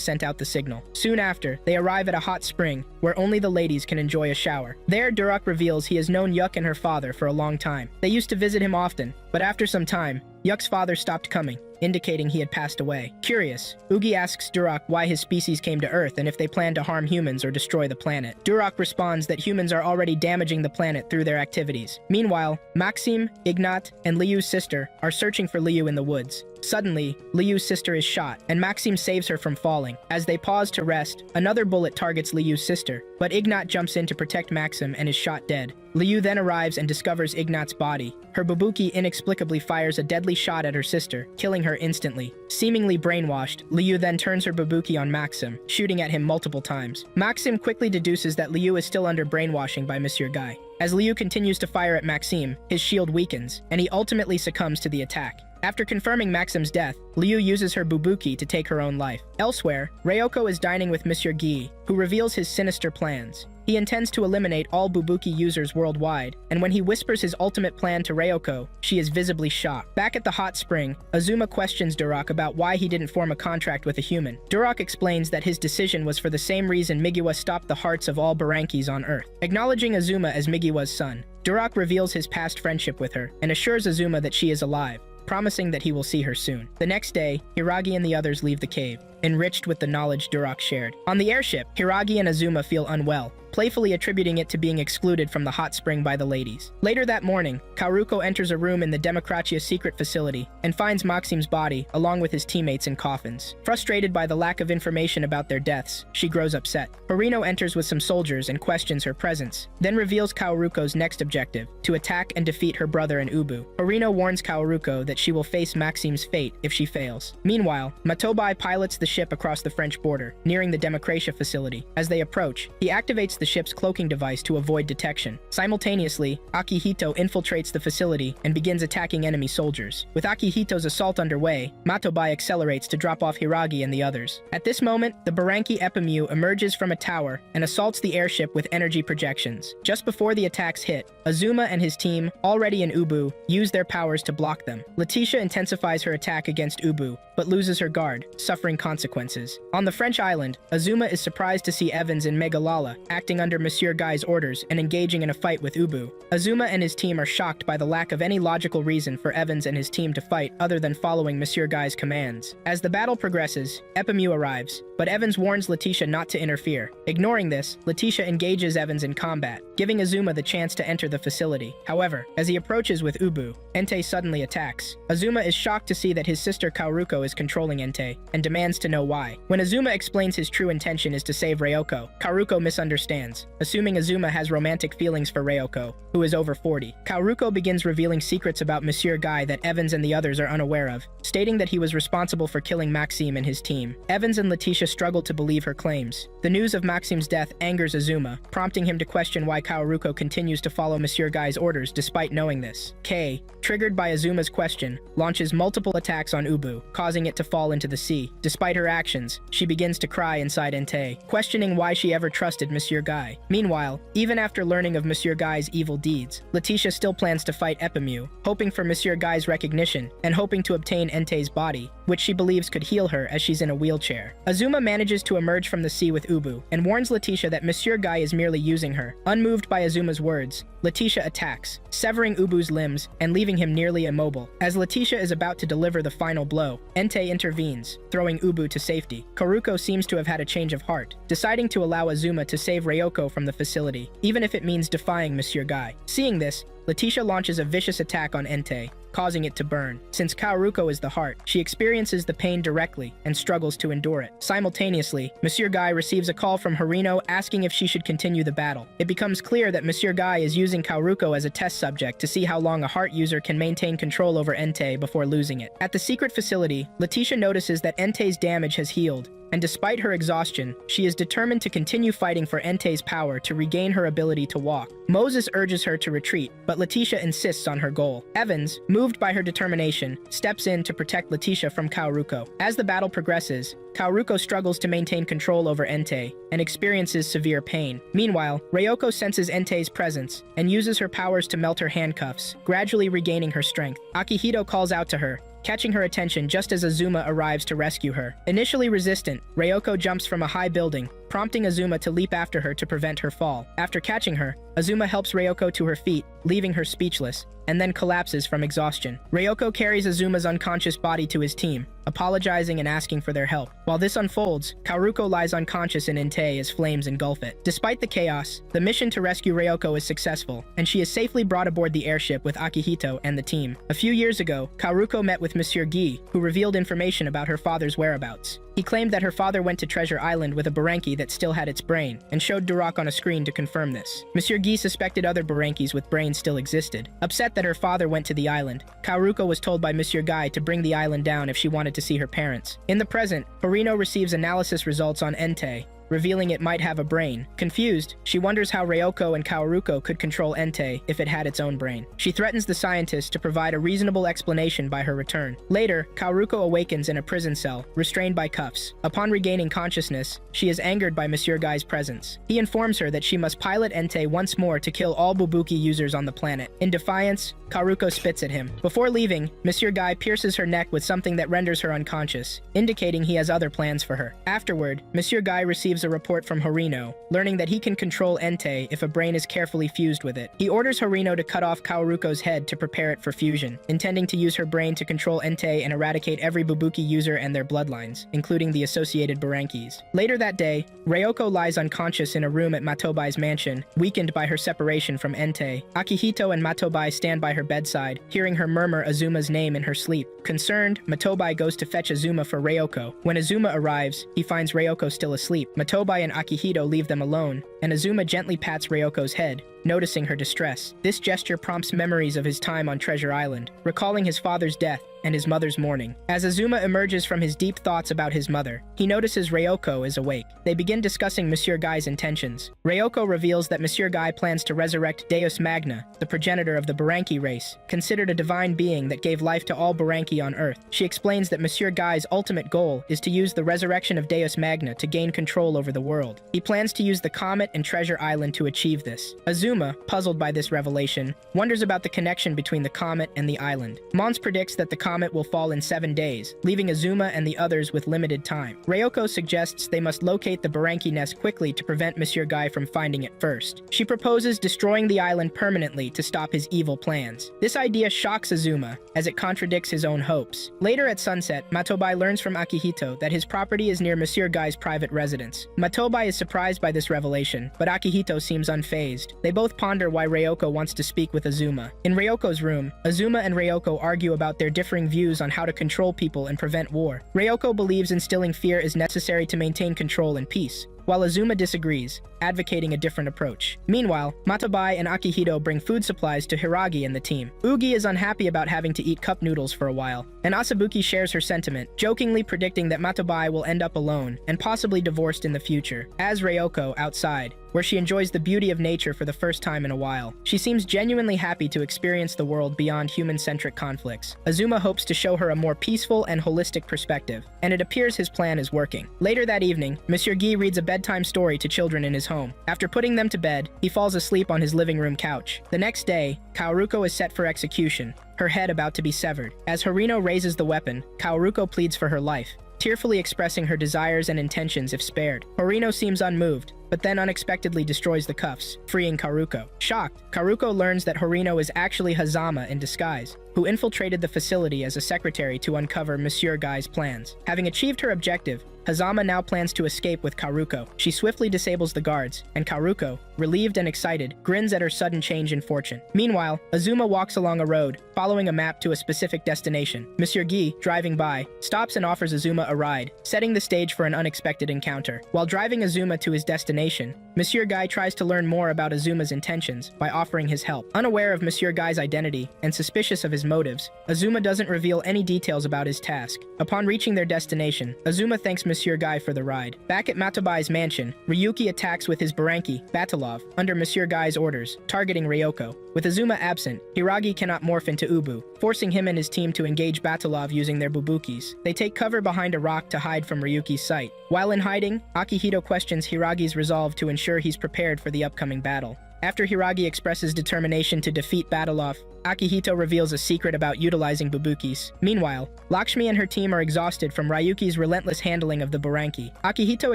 sent out the signal. Soon after, they arrive at a hot spring, where only the ladies can enjoy a shower. There, Durak reveals he has known Yuk and her father for a long time. They used to visit him often, but after some time, Yuk's father stopped coming, indicating he had passed away. Curious, Ugi asks Durak why his species came to Earth and if they plan to harm humans or destroy the planet. Durak responds that humans are already damaging the planet through their activities. Meanwhile, Maxim, Ignat, and Liu's sister are searching for Liu in the woods. Suddenly, Liu's sister is shot, and Maxim saves her from falling. As they pause to rest, another bullet targets Liu's sister, but Ignat jumps in to protect Maxim and is shot dead. Liu then arrives and discovers Ignat's body. Her Bubuki inexplicably fires a deadly shot at her sister, killing her instantly. Seemingly brainwashed, Liu then turns her Bubuki on Maxim, shooting at him multiple times. Maxim quickly deduces that Liu is still under brainwashing by Monsieur Guy. As Liu continues to fire at Maxim, his shield weakens, and he ultimately succumbs to the attack. After confirming Maxim's death, Liu uses her Bubuki to take her own life. Elsewhere, Ryoko is dining with Monsieur Guy, who reveals his sinister plans. He intends to eliminate all Bubuki users worldwide, and when he whispers his ultimate plan to Ryoko, she is visibly shocked. Back at the hot spring, Azuma questions Durak about why he didn't form a contract with a human. Durak explains that his decision was for the same reason Migiwa stopped the hearts of all Burankis on Earth. Acknowledging Azuma as Migiwa's son, Durak reveals his past friendship with her, and assures Azuma that she is alive, promising that he will see her soon. The next day, Hiragi and the others leave the cave, enriched with the knowledge Durak shared. On the airship, Hiragi and Azuma feel unwell, playfully attributing it to being excluded from the hot spring by the ladies. Later that morning, Kaoruko enters a room in the Democratia secret facility and finds Maxim's body along with his teammates in coffins. Frustrated by the lack of information about their deaths, she grows upset. Horino enters with some soldiers and questions her presence, then reveals Kaoruko's next objective, to attack and defeat her brother and Ubu. Horino warns Kaoruko that she will face Maxim's fate if she fails. Meanwhile, Matobai pilots the ship across the French border, nearing the Democratia facility. As they approach, he activates the ship's cloaking device to avoid detection. Simultaneously, Akihito infiltrates the facility and begins attacking enemy soldiers. With Akihito's assault underway, Matobai accelerates to drop off Hiragi and the others. At this moment, the Buranki Epimeu emerges from a tower and assaults the airship with energy projections. Just before the attacks hit, Azuma and his team, already in Ubu, use their powers to block them. Letitia intensifies her attack against Ubu, but loses her guard, suffering consequences. On the French island, Azuma is surprised to see Evans and Megalala acting under Monsieur Guy's orders and engaging in a fight with Ubu. Azuma and his team are shocked by the lack of any logical reason for Evans and his team to fight other than following Monsieur Guy's commands. As the battle progresses, Epimeu arrives, but Evans warns Letitia not to interfere. Ignoring this, Letitia engages Evans in combat, giving Azuma the chance to enter the facility. However, as he approaches with Ubu, Entei suddenly attacks. Azuma is shocked to see that his sister Kaoruko is controlling Entei, and demands to know why. When Azuma explains his true intention is to save Ryoko, Kaoruko misunderstands, assuming Azuma has romantic feelings for Ryoko, who is over 40. Kaoruko begins revealing secrets about Monsieur Guy that Evans and the others are unaware of, stating that he was responsible for killing Maxime and his team. Evans and Letitia struggle to believe her claims. The news of Maxime's death angers Azuma, prompting him to question why Kaoruko continues to follow Monsieur Guy's orders despite knowing this. Kei, triggered by Azuma's question, launches multiple attacks on Ubu, causing it to fall into the sea. Despite her actions, she begins to cry inside Entei, questioning why she ever trusted Monsieur Guy. Meanwhile, even after learning of Monsieur Guy's evil deeds, Letitia still plans to fight Epimu, hoping for Monsieur Guy's recognition and hoping to obtain Entei's body, which she believes could heal her as she's in a wheelchair. Azuma manages to emerge from the sea with Ubu and warns Letitia that Monsieur Guy is merely using her. Unmoved by Azuma's words, Letitia attacks, severing Ubu's limbs and leaving him nearly immobile. As Letitia is about to deliver the final blow, Entei intervenes, throwing Ubu to safety. Kaoruko seems to have had a change of heart, deciding to allow Azuma to save Ryoko from the facility, even if it means defying Monsieur Guy. Seeing this, Letitia launches a vicious attack on Entei, causing it to burn. Since Kaoruko is the heart, she experiences the pain directly and struggles to endure it. Simultaneously, Monsieur Guy receives a call from Harino asking if she should continue the battle. It becomes clear that Monsieur Guy is using Kaoruko as a test subject to see how long a heart user can maintain control over Entei before losing it. At the secret facility, Letitia notices that Entei's damage has healed, and despite her exhaustion, she is determined to continue fighting for Entei's power to regain her ability to walk. Moses urges her to retreat, but Letitia insists on her goal. Evans, moved by her determination, steps in to protect Letitia from Kaoruko. As the battle progresses, Kaoruko struggles to maintain control over Entei and experiences severe pain. Meanwhile, Ryoko senses Entei's presence and uses her powers to melt her handcuffs, gradually regaining her strength. Akihito calls out to her, catching her attention just as Azuma arrives to rescue her. Initially resistant, Ryoko jumps from a high building, prompting Azuma to leap after her to prevent her fall. After catching her, Azuma helps Ryoko to her feet, leaving her speechless, and then collapses from exhaustion. Ryoko carries Azuma's unconscious body to his team, apologizing and asking for their help. While this unfolds, Kaoruko lies unconscious in Entei as flames engulf it. Despite the chaos, the mission to rescue Ryoko is successful, and she is safely brought aboard the airship with Akihito and the team. A few years ago, Kaoruko met with Monsieur Guy, who revealed information about her father's whereabouts. He claimed that her father went to Treasure Island with a Buranki that still had its brain, and showed Durak on a screen to confirm this. Monsieur Guy suspected other Burankis with brains still existed. Upset that her father went to the island, Kaoruko was told by Monsieur Guy to bring the island down if she wanted to see her parents. In the present, Harino receives analysis results on Entei, revealing it might have a brain. Confused, she wonders how Ryoko and Kaoruko could control Entei if it had its own brain. She threatens the scientist to provide a reasonable explanation by her return. Later, Kaoruko awakens in a prison cell, restrained by cuffs. Upon regaining consciousness, she is angered by Monsieur Guy's presence. He informs her that she must pilot Entei once more to kill all Bubuki users on the planet. In defiance, Kaoruko spits at him. Before leaving, Monsieur Guy pierces her neck with something that renders her unconscious, indicating he has other plans for her. Afterward, Monsieur Guy receives a report from Harino, learning that he can control Entei if a brain is carefully fused with it. He orders Harino to cut off Kaoruko's head to prepare it for fusion, intending to use her brain to control Entei and eradicate every Bubuki user and their bloodlines, including the associated Burankis. Later that day, Ryoko lies unconscious in a room at Matobai's mansion, weakened by her separation from Entei. Akihito and Matobai stand by her bedside, hearing her murmur Azuma's name in her sleep. Concerned, Matobai goes to fetch Azuma for Ryoko. When Azuma arrives, he finds Ryoko still asleep. Matobai and Akihito leave them alone, and Azuma gently pats Ryoko's head, noticing her distress. This gesture prompts memories of his time on Treasure Island, recalling his father's death and his mother's mourning. As Azuma emerges from his deep thoughts about his mother, he notices Ryoko is awake. They begin discussing Monsieur Guy's intentions. Ryoko reveals that Monsieur Guy plans to resurrect Deus Magna, the progenitor of the Buranki race, considered a divine being that gave life to all Buranki on Earth. She explains that Monsieur Guy's ultimate goal is to use the resurrection of Deus Magna to gain control over the world. He plans to use the comet and Treasure Island to achieve this. Azuma, puzzled by this revelation, wonders about the connection between the comet and the island. Mons predicts that the comet will fall in 7 days, leaving Azuma and the others with limited time. Ryoko suggests they must locate the Buranki nest quickly to prevent Monsieur Guy from finding it first. She proposes destroying the island permanently to stop his evil plans. This idea shocks Azuma, as it contradicts his own hopes. Later at sunset, Matobai learns from Akihito that his property is near Monsieur Guy's private residence. Matobai is surprised by this revelation, but Akihito seems unfazed. They both ponder why Ryoko wants to speak with Azuma. In Ryoko's room, Azuma and Ryoko argue about their differing offering views on how to control people and prevent war. Ryoko believes instilling fear is necessary to maintain control and peace, while Azuma disagrees, advocating a different approach. Meanwhile, Matabai and Akihito bring food supplies to Hiragi and the team. Ugi is unhappy about having to eat cup noodles for a while, and Asabuki shares her sentiment, jokingly predicting that Matabai will end up alone and possibly divorced in the future. As Ryoko, outside, where she enjoys the beauty of nature for the first time in a while, she seems genuinely happy to experience the world beyond human-centric conflicts. Azuma hopes to show her a more peaceful and holistic perspective, and it appears his plan is working. Later that evening, Monsieur Guy reads a bedtime story to children in his home. After putting them to bed, he falls asleep on his living room couch. The next day, Kaoruko is set for execution, her head about to be severed. As Harino raises the weapon, Kaoruko pleads for her life, tearfully expressing her desires and intentions if spared. Harino seems unmoved, but then unexpectedly destroys the cuffs, freeing Kaoruko. Shocked, Kaoruko learns that Harino is actually Hazama in disguise, who infiltrated the facility as a secretary to uncover Monsieur Guy's plans. Having achieved her objective, Hazama now plans to escape with Kaoruko. She swiftly disables the guards, and Kaoruko, relieved and excited, grins at her sudden change in fortune. Meanwhile, Azuma walks along a road, following a map to a specific destination. Monsieur Guy, driving by, stops and offers Azuma a ride, setting the stage for an unexpected encounter. While driving Azuma to his destination, Monsieur Guy tries to learn more about Azuma's intentions by offering his help. Unaware of Monsieur Guy's identity and suspicious of his motives, Azuma doesn't reveal any details about his task. Upon reaching their destination, Azuma thanks Monsieur Guy for the ride. Back at Matabai's mansion, Ryuki attacks with his Buranki, Batalov, under Monsieur Guy's orders, targeting Ryoko. With Azuma absent, Hiragi cannot morph into Ubu, forcing him and his team to engage Batalov using their Bubukis. They take cover behind a rock to hide from Ryuki's sight. While in hiding, Akihito questions Hiragi's resolve to ensure he's prepared for the upcoming battle. After Hiragi expresses determination to defeat Batalov, Akihito reveals a secret about utilizing Bubukis. Meanwhile, Lakshmi and her team are exhausted from Ryuki's relentless handling of the Buranki. Akihito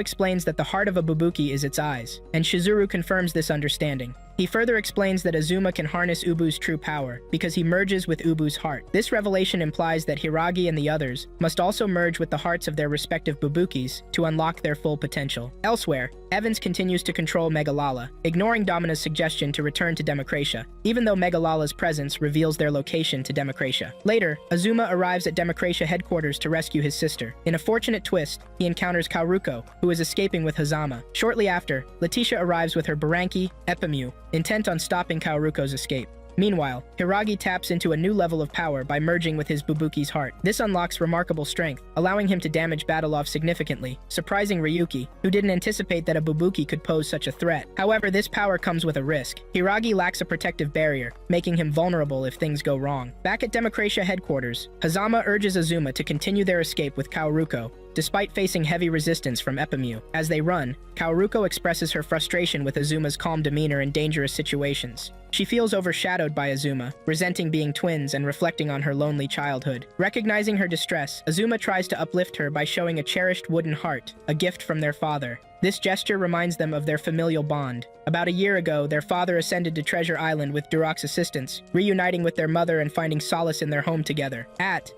explains that the heart of a Bubuki is its eyes, and Shizuru confirms this understanding. He further explains that Azuma can harness Ubu's true power because he merges with Ubu's heart. This revelation implies that Hiragi and the others must also merge with the hearts of their respective Bubukis to unlock their full potential. Elsewhere, Evans continues to control Megalala, ignoring Domina's suggestion to return to Democratia, even though Megalala's presence reveals their location to Democratia. Later, Azuma arrives at Democratia headquarters to rescue his sister. In a fortunate twist, he encounters Kaoruko, who is escaping with Hazama. Shortly after, Letitia arrives with her Buranki, Epemu, intent on stopping Kaoruko's escape. Meanwhile, Hiragi taps into a new level of power by merging with his Bubuki's heart. This unlocks remarkable strength, allowing him to damage Batalov significantly, surprising Ryuki, who didn't anticipate that a Bubuki could pose such a threat. However, this power comes with a risk. Hiragi lacks a protective barrier, making him vulnerable if things go wrong. Back at Democratia headquarters, Hazama urges Azuma to continue their escape with Kaoruko, despite facing heavy resistance from Epemu. As they run, Kaoruko expresses her frustration with Azuma's calm demeanor in dangerous situations. She feels overshadowed by Azuma, resenting being twins and reflecting on her lonely childhood. Recognizing her distress, Azuma tries to uplift her by showing a cherished wooden heart, a gift from their father. This gesture reminds them of their familial bond. About a year ago, their father ascended to Treasure Island with Durok's assistance, reuniting with their mother and finding solace in their home together.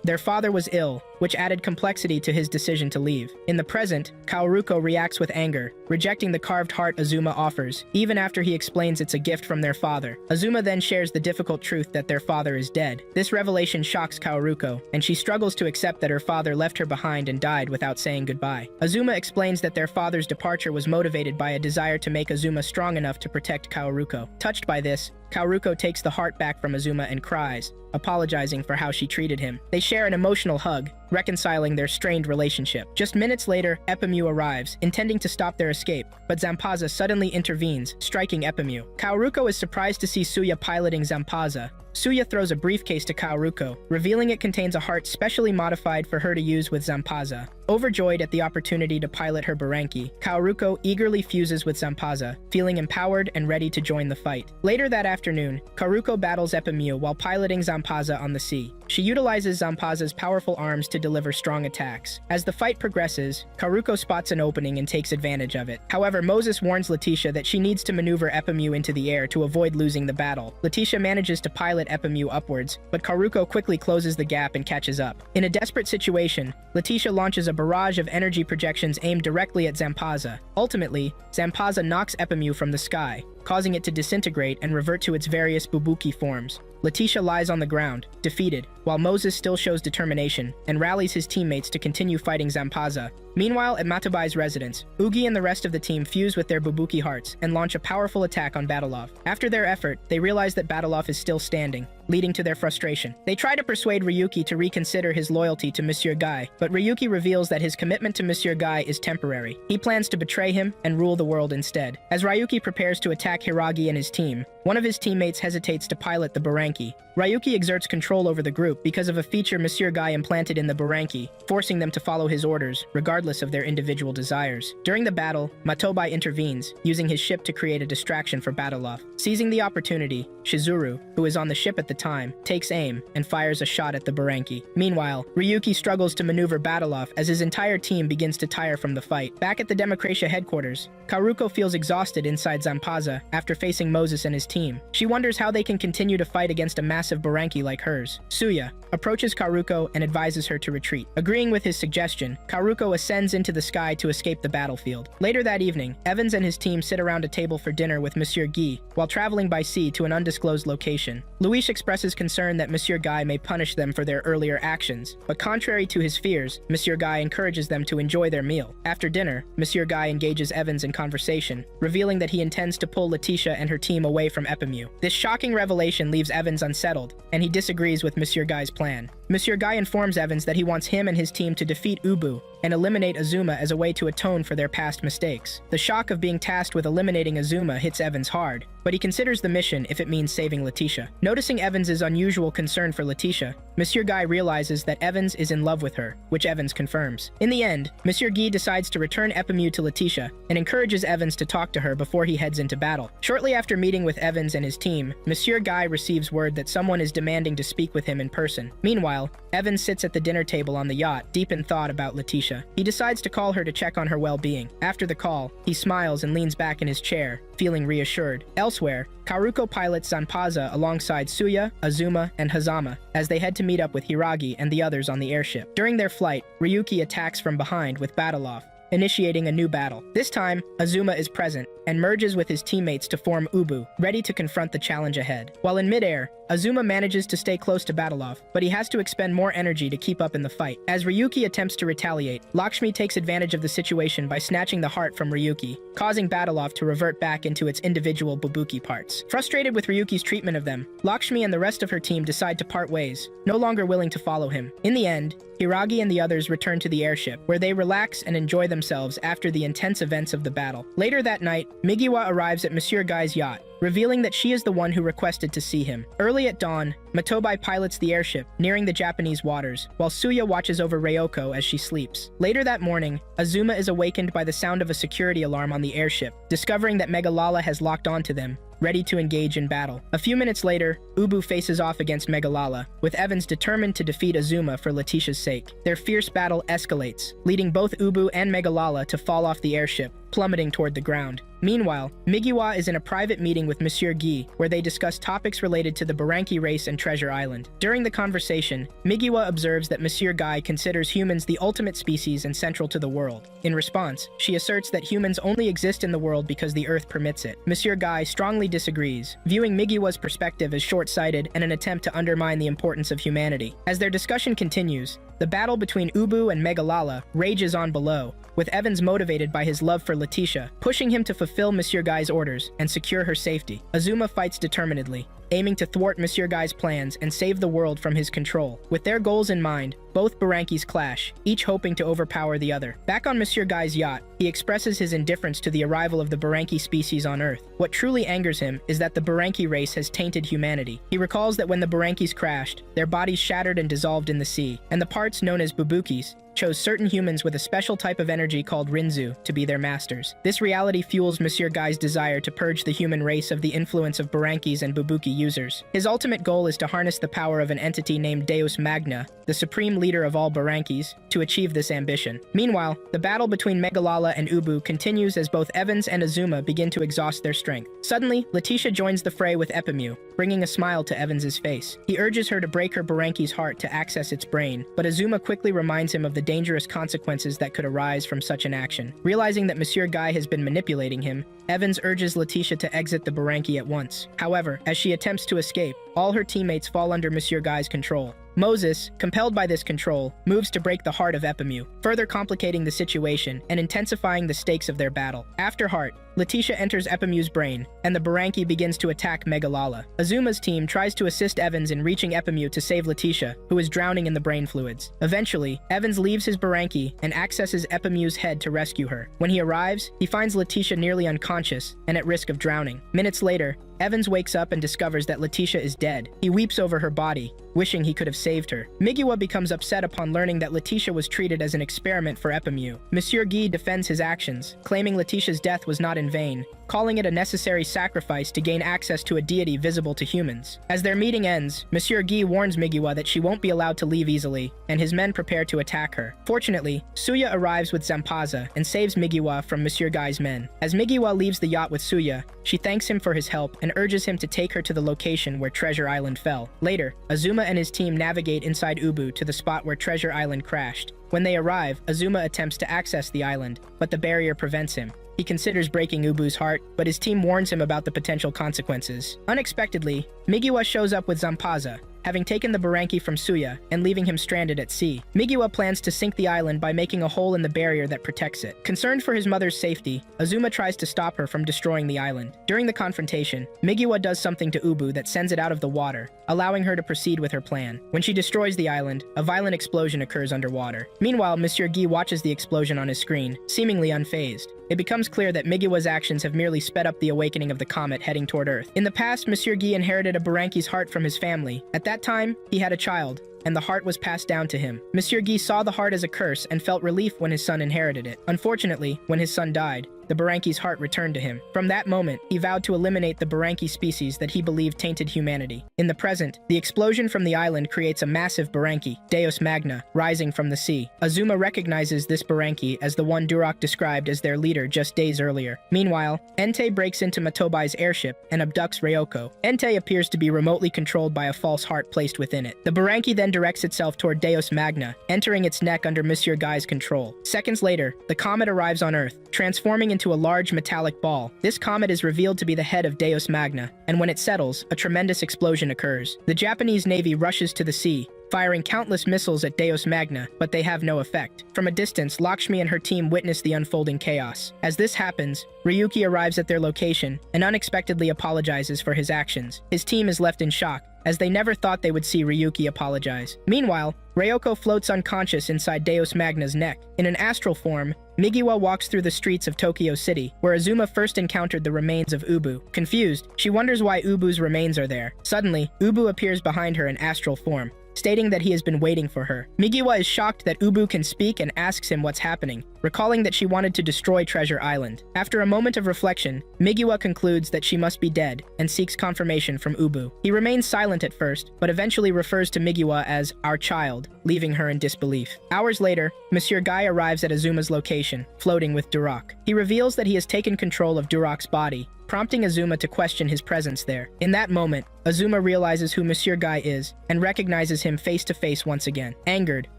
Their father was ill, which added complexity to his decision to leave. In the present, Kaoruko reacts with anger, rejecting the carved heart Azuma offers, even after he explains it's a gift from their father. Azuma then shares the difficult truth that their father is dead. This revelation shocks Kaoruko, and she struggles to accept that her father left her behind and died without saying goodbye. Azuma explains that their father's departure was motivated by a desire to make Azuma strong enough to protect Kaoruko. Touched by this, Kaoruko takes the heart back from Azuma and cries, apologizing for how she treated him. They share an emotional hug, reconciling their strained relationship. Just minutes later, Epemu arrives, intending to stop their escape, but Zampaza suddenly intervenes, striking Epemu. Kaoruko is surprised to see Suya piloting Zampaza. Suya throws a briefcase to Kaoruko, revealing it contains a heart specially modified for her to use with Zampaza. Overjoyed at the opportunity to pilot her Buranki, Kaoruko eagerly fuses with Zampaza, feeling empowered and ready to join the fight. Later that afternoon, Kaoruko battles Epemu while piloting Zampaza on the sea. She utilizes Zampaza's powerful arms to deliver strong attacks. As the fight progresses, Kaoruko spots an opening and takes advantage of it. However, Moses warns Letitia that she needs to maneuver Epemu into the air to avoid losing the battle. Letitia manages to pilot Epemu upwards, but Kaoruko quickly closes the gap and catches up. In a desperate situation, Letitia launches a barrage of energy projections aimed directly at Zampaza. Ultimately, Zampaza knocks Epemu from the sky, causing it to disintegrate and revert to its various Bubuki forms. Letitia lies on the ground, defeated, while Moses still shows determination and rallies his teammates to continue fighting Zampaza. Meanwhile, at Matobai's residence, Ugi and the rest of the team fuse with their Bubuki hearts and launch a powerful attack on Batalov. After their effort, they realize that Batalov is still standing, leading to their frustration. They try to persuade Ryuki to reconsider his loyalty to Monsieur Guy, but Ryuki reveals that his commitment to Monsieur Guy is temporary. He plans to betray him and rule the world instead. As Ryuki prepares to attack Hiragi and his team, one of his teammates hesitates to pilot the Buranki. Ryuki exerts control over the group because of a feature Monsieur Guy implanted in the Buranki, forcing them to follow his orders, regardless of their individual desires. During the battle, Matobai intervenes, using his ship to create a distraction for Batalov. Seizing the opportunity, Shizuru, who is on the ship at the time, takes aim and fires a shot at the Buranki. Meanwhile, Ryuki struggles to maneuver Batalov as his entire team begins to tire from the fight. Back at the Democratia headquarters, Karuko feels exhausted inside Zampaza after facing Moses and his team. She wonders how they can continue to fight against a massive Buranki like hers. Suya approaches Karuko and advises her to retreat. Agreeing with his suggestion, Karuko ascends into the sky to escape the battlefield. Later that evening, Evans and his team sit around a table for dinner with Monsieur Guy while traveling by sea to an undisclosed location. Luis expresses concern that Monsieur Guy may punish them for their earlier actions, but contrary to his fears, Monsieur Guy encourages them to enjoy their meal. After dinner, Monsieur Guy engages Evans in conversation, revealing that he intends to pull Letitia and her team away from Epemu. This shocking revelation leaves Evans unsettled, and he disagrees with Monsieur Guy's plan. Monsieur Guy informs Evans that he wants him and his team to defeat Ubu and eliminate Azuma as a way to atone for their past mistakes. The shock of being tasked with eliminating Azuma hits Evans hard, but he considers the mission if it means saving Letitia. Noticing Evans' unusual concern for Letitia, Monsieur Guy realizes that Evans is in love with her, which Evans confirms. In the end, Monsieur Guy decides to return Epemu to Letitia and encourages Evans to talk to her before he heads into battle. Shortly after meeting with Evans and his team, Monsieur Guy receives word that someone is demanding to speak with him in person. Meanwhile, Evans sits at the dinner table on the yacht, deep in thought about Letitia. He decides to call her to check on her well-being. After the call, he smiles and leans back in his chair, feeling reassured. Elsewhere, Karuko pilots Zanpaza alongside Suya, Azuma, and Hazama as they head to meet up with Hiragi and the others on the airship. During their flight, Ryuki attacks from behind with Batalov, initiating a new battle. This time, Azuma is present and merges with his teammates to form Ubu, ready to confront the challenge ahead. While in midair, Azuma manages to stay close to Batalov, but he has to expend more energy to keep up in the fight. As Ryuki attempts to retaliate, Lakshmi takes advantage of the situation by snatching the heart from Ryuki, causing Batalov to revert back into its individual Bubuki parts. Frustrated with Ryuki's treatment of them, Lakshmi and the rest of her team decide to part ways, no longer willing to follow him. In the end, Hiragi and the others return to the airship, where they relax and enjoy themselves after the intense events of the battle. Later that night, Migiwa arrives at Monsieur Guy's yacht, revealing that she is the one who requested to see him. Early at dawn, Matobai pilots the airship, nearing the Japanese waters, while Suya watches over Ryoko as she sleeps. Later that morning, Azuma is awakened by the sound of a security alarm on the airship, discovering that Megalala has locked onto them, ready to engage in battle. A few minutes later, Ubu faces off against Megalala, with Evans determined to defeat Azuma for Letitia's sake. Their fierce battle escalates, leading both Ubu and Megalala to fall off the airship, plummeting toward the ground. Meanwhile, Migiwa is in a private meeting with Monsieur Guy, where they discuss topics related to the Buranki race and Treasure Island. During the conversation, Migiwa observes that Monsieur Guy considers humans the ultimate species and central to the world. In response, she asserts that humans only exist in the world because the Earth permits it. Monsieur Guy strongly disagrees, viewing Migiwa's perspective as short-sighted and an attempt to undermine the importance of humanity. As their discussion continues, the battle between Ubu and Megalala rages on below, with Evans motivated by his love for Letitia, pushing him to fulfill Monsieur Guy's orders and secure her safety. Azuma fights determinedly, aiming to thwart Monsieur Guy's plans and save the world from his control. With their goals in mind, both Burankis clash, each hoping to overpower the other. Back on Monsieur Guy's yacht, he expresses his indifference to the arrival of the Buranki species on Earth. What truly angers him is that the Buranki race has tainted humanity. He recalls that when the Burankis crashed, their bodies shattered and dissolved in the sea, and the parts known as Bubukis chose certain humans with a special type of energy called Rinzu to be their masters. This reality fuels Monsieur Guy's desire to purge the human race of the influence of Burankis and Bubuki users. His ultimate goal is to harness the power of an entity named Deus Magna, the supreme leader of all Burankis, to achieve this ambition. Meanwhile, the battle between Megalala and Ubu continues as both Evans and Azuma begin to exhaust their strength. Suddenly, Letitia joins the fray with Epemu, bringing a smile to Evans's face. He urges her to break her Buranki's heart to access its brain, but Azuma quickly reminds him of the dangerous consequences that could arise from such an action. Realizing that Monsieur Guy has been manipulating him, Evans urges Letitia to exit the Buranki at once. However, as she attempts to escape, all her teammates fall under Monsieur Guy's control. Moses, compelled by this control, moves to break the heart of Epemu, further complicating the situation and intensifying the stakes of their battle. After Heart, Letitia enters Epemu's brain, and the Buranki begins to attack Megalala. Azuma's team tries to assist Evans in reaching Epemu to save Letitia, who is drowning in the brain fluids. Eventually, Evans leaves his Buranki and accesses Epemu's head to rescue her. When he arrives, he finds Letitia nearly unconscious and at risk of drowning. Minutes later, Evans wakes up and discovers that Letitia is dead. He weeps over her body, wishing he could have saved her. Migiwa becomes upset upon learning that Letitia was treated as an experiment for Epemu. Monsieur Guy defends his actions, claiming Letitia's death was not in vain, calling it a necessary sacrifice to gain access to a deity visible to humans. As their meeting ends, Monsieur Guy warns Migiwa that she won't be allowed to leave easily, and his men prepare to attack her. Fortunately, Suya arrives with Zampaza and saves Migiwa from Monsieur Guy's men. As Migiwa leaves the yacht with Suya, she thanks him for his help and urges him to take her to the location where Treasure Island fell. Later, Azuma and his team navigate inside Ubu to the spot where Treasure Island crashed. When they arrive, Azuma attempts to access the island, but the barrier prevents him. He considers breaking Ubu's heart, but his team warns him about the potential consequences. Unexpectedly, Migiwa shows up with Zampaza, having taken the Buranki from Suya and leaving him stranded at sea. Migiwa plans to sink the island by making a hole in the barrier that protects it. Concerned for his mother's safety, Azuma tries to stop her from destroying the island. During the confrontation, Migiwa does something to Ubu that sends it out of the water, allowing her to proceed with her plan. When she destroys the island, a violent explosion occurs underwater. Meanwhile, Monsieur Guy watches the explosion on his screen, seemingly unfazed. It becomes clear that Migiwa's actions have merely sped up the awakening of the comet heading toward Earth. In the past, Monsieur Guy inherited a Buranki's heart from his family. At that time, he had a child, and the heart was passed down to him. Monsieur Guy saw the heart as a curse and felt relief when his son inherited it. Unfortunately, when his son died, the Buranki's heart returned to him. From that moment, he vowed to eliminate the Buranki species that he believed tainted humanity. In the present, the explosion from the island creates a massive Buranki, Deus Magna, rising from the sea. Azuma recognizes this Buranki as the one Duroc described as their leader just days earlier. Meanwhile, Entei breaks into Matobai's airship and abducts Ryoko. Entei appears to be remotely controlled by a false heart placed within it. The Buranki then directs itself toward Deus Magna, entering its neck under Monsieur Guy's control. Seconds later, the comet arrives on Earth, transforming into a large metallic ball. This comet is revealed to be the head of Deus Magna, and when it settles, a tremendous explosion occurs. The Japanese Navy rushes to the sea, firing countless missiles at Deus Magna, but they have no effect. From a distance, Lakshmi and her team witness the unfolding chaos. As this happens, Ryuki arrives at their location and unexpectedly apologizes for his actions. His team is left in shock, as they never thought they would see Ryuki apologize. Meanwhile, Ryoko floats unconscious inside Deus Magna's neck. In an astral form, Migiwa walks through the streets of Tokyo City, where Azuma first encountered the remains of Ubu. Confused, she wonders why Ubu's remains are there. Suddenly, Ubu appears behind her in astral form, stating that he has been waiting for her. Migiwa is shocked that Ubu can speak and asks him what's happening, recalling that she wanted to destroy Treasure Island. After a moment of reflection, Migiwa concludes that she must be dead and seeks confirmation from Ubu. He remains silent at first, but eventually refers to Migiwa as our child, leaving her in disbelief. Hours later, Monsieur Guy arrives at Azuma's location, floating with Duroc. He reveals that he has taken control of Duroc's body, prompting Azuma to question his presence there. In that moment, Azuma realizes who Monsieur Guy is and recognizes him face to face once again. Angered,